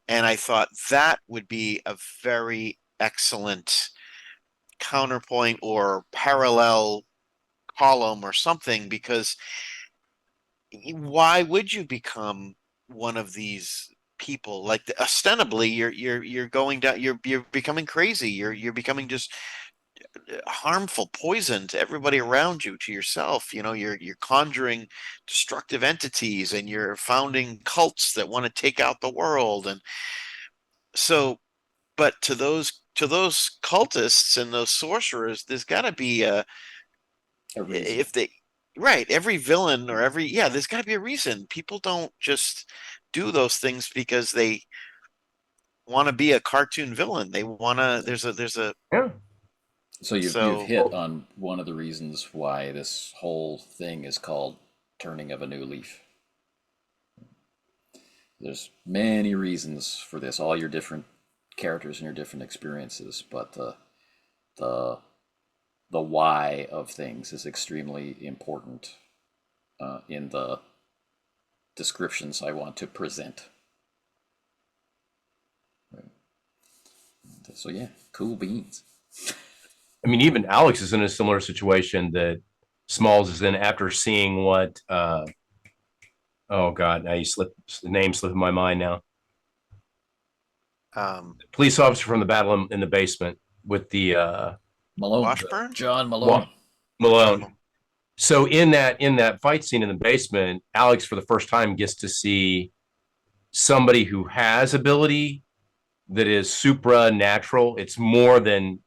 And I thought that would be a very excellent counterpoint or parallel column or something, because why would you become one of these people? Like, ostensibly you're going down, you're becoming crazy, you're becoming just harmful poison to everybody around you, to yourself. You're conjuring destructive entities, and you're founding cults that want to take out the world. And so, but to those cultists and those sorcerers, there's got to be A reason. if they right, every villain, or there's got to be a reason. People don't just do those things because they want to be a cartoon villain. They want to there's a Yeah. So you've so hit on one of the reasons why this whole thing is called Turning of a New Leaf. There's many reasons for this, all your different characters and your different experiences, but the the why of things is extremely important in the descriptions I want to present. Right. So yeah, cool beans. I mean, even Alex is in a similar situation that Smalls is in after seeing what, oh God, now the name slipping my mind now. Police officer from the battle in the basement with the Malone. Washburn? John Malone. Malone. So in that fight scene in the basement, Alex for the first time gets to see somebody who has ability that is supernatural. It's more than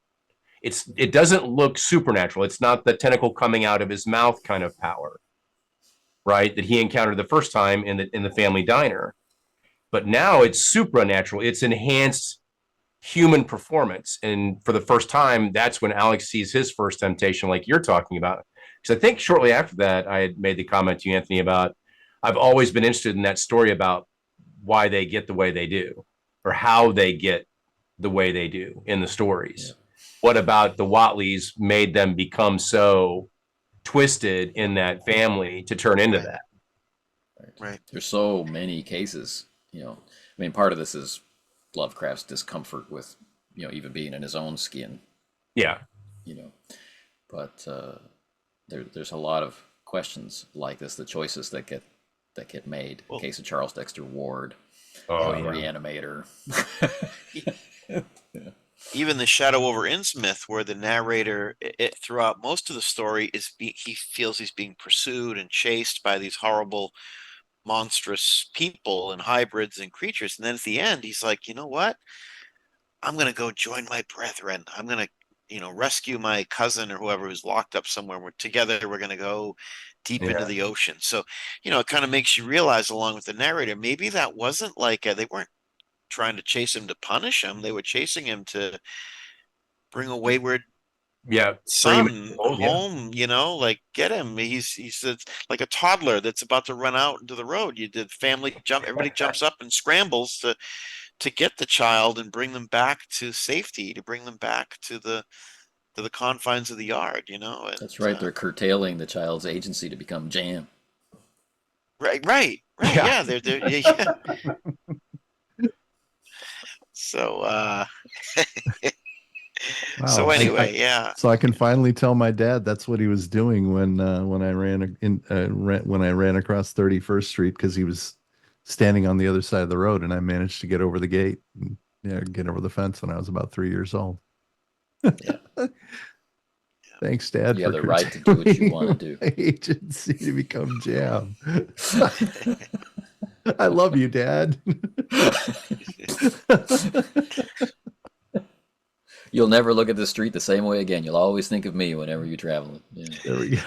it doesn't look supernatural. It's not the tentacle coming out of his mouth kind of power, right? That he encountered the first time in the family diner. But now it's supernatural. It's enhanced human performance. And for the first time, that's when Alex sees his first temptation, like you're talking about. Because I think shortly after that, I had made the comment to you, Anthony, about I've always been interested in that story about why they get the way they do, or how they get the way they do in the stories. Yeah. What about the Watleys made them become so twisted in that family to turn into that? Right. There's so many cases, I mean, part of this is Lovecraft's discomfort with, even being in his own skin. Yeah. But there's a lot of questions like this, the choices that get made. The case of Charles Dexter Ward, Reanimator. Yeah. Even the Shadow over Innsmouth, where the narrator throughout most of the story he feels he's being pursued and chased by these horrible, monstrous people and hybrids and creatures, and then at the end he's like, you know what? I'm gonna go join my brethren. I'm gonna, rescue my cousin or whoever who's locked up somewhere. Together we're gonna go deep into the ocean. So, it kind of makes you realize, along with the narrator, maybe that wasn't like they weren't trying to chase him to punish him. They were chasing him to bring a wayward son home, like get him. He's like a toddler that's about to run out into the road. Everybody jumps up and scrambles to get the child and bring them back to safety, to bring them back to the confines of the yard, That's right. They're curtailing the child's agency to become jam. Right. Yeah, yeah. So wow. So anyway, yeah. So I can finally tell my dad that's what he was doing when I ran across 31st Street, because he was standing on the other side of the road, and I managed to get over the gate and get over the fence when I was about 3 years old. Yeah. Thanks, Dad. You have the right to do what you want to do. Agency to become jam. I love you, Dad. You'll never look at the street the same way again. You'll always think of me whenever you're traveling. Yeah. There we go.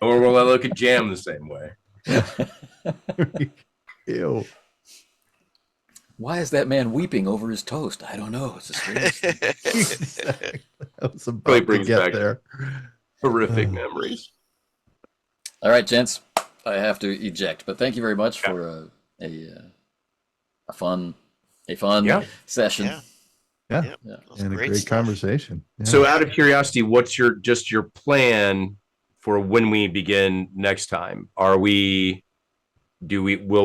Or will I look at jam the same way? Ew. Why is that man weeping over his toast? I don't know. It's a strange thing. Exactly. I was about to get there. Horrific memories. All right, gents. I have to eject, but thank you very much for a fun session. Yeah. And a great conversation. Yeah. So, out of curiosity, what's your plan for when we begin next time? Will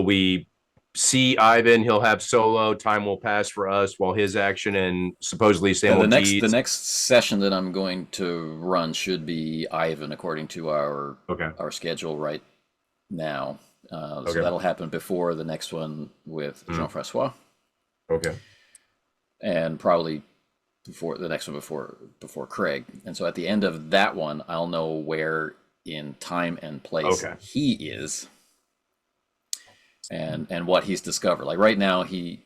we see Ivan? He'll have solo. Time will pass for us while his action and supposedly Sam will the next session that I'm going to run should be Ivan, according to our schedule right now. So that'll happen before the next one with Jean-Francois. Okay. And probably before the next one before Craig. And so at the end of that one, I'll know where in time and place he is, and what he's discovered. Like right now, he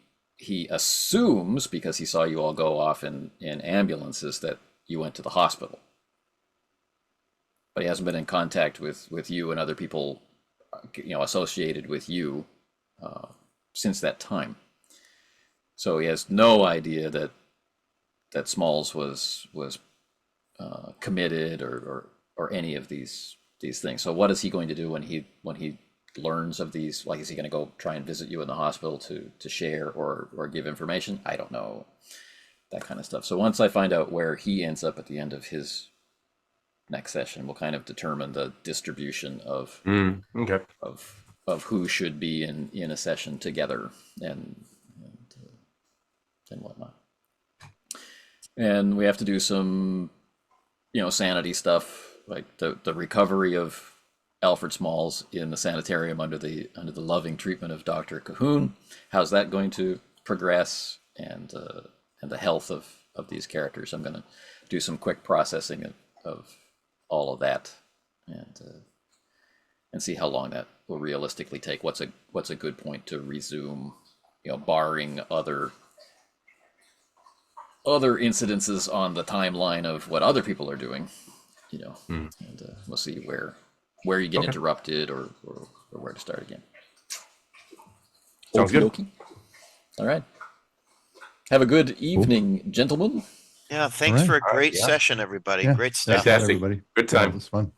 assumes, because he saw you all go off in ambulances, that you went to the hospital. But he hasn't been in contact with you and other people, associated with you since that time. So he has no idea that Smalls was committed or any of these things. So what is he going to do when he learns of these? Like, is he going to go try and visit you in the hospital to share or give information? I don't know, that kind of stuff. So once I find out where he ends up at the end of his next session, we'll kind of determine the distribution of who should be in a session together and whatnot. And we have to do some, sanity stuff, like the recovery of Alfred Smalls in the sanitarium under the loving treatment of Dr. Cahoon. How's that going to progress? And the health of these characters. I'm going to do some quick processing of all of that, and see how long that will realistically take. What's a good point to resume, barring other incidences on the timeline of what other people are doing, and we'll see where you get interrupted or where to start again. Sounds good. Okey-dokey. All right. Have a good evening, gentlemen. Yeah, thanks All right. for a great Yeah. session, everybody. Yeah. Great stuff. Fantastic. Everybody. Good Yeah, time. it was fun.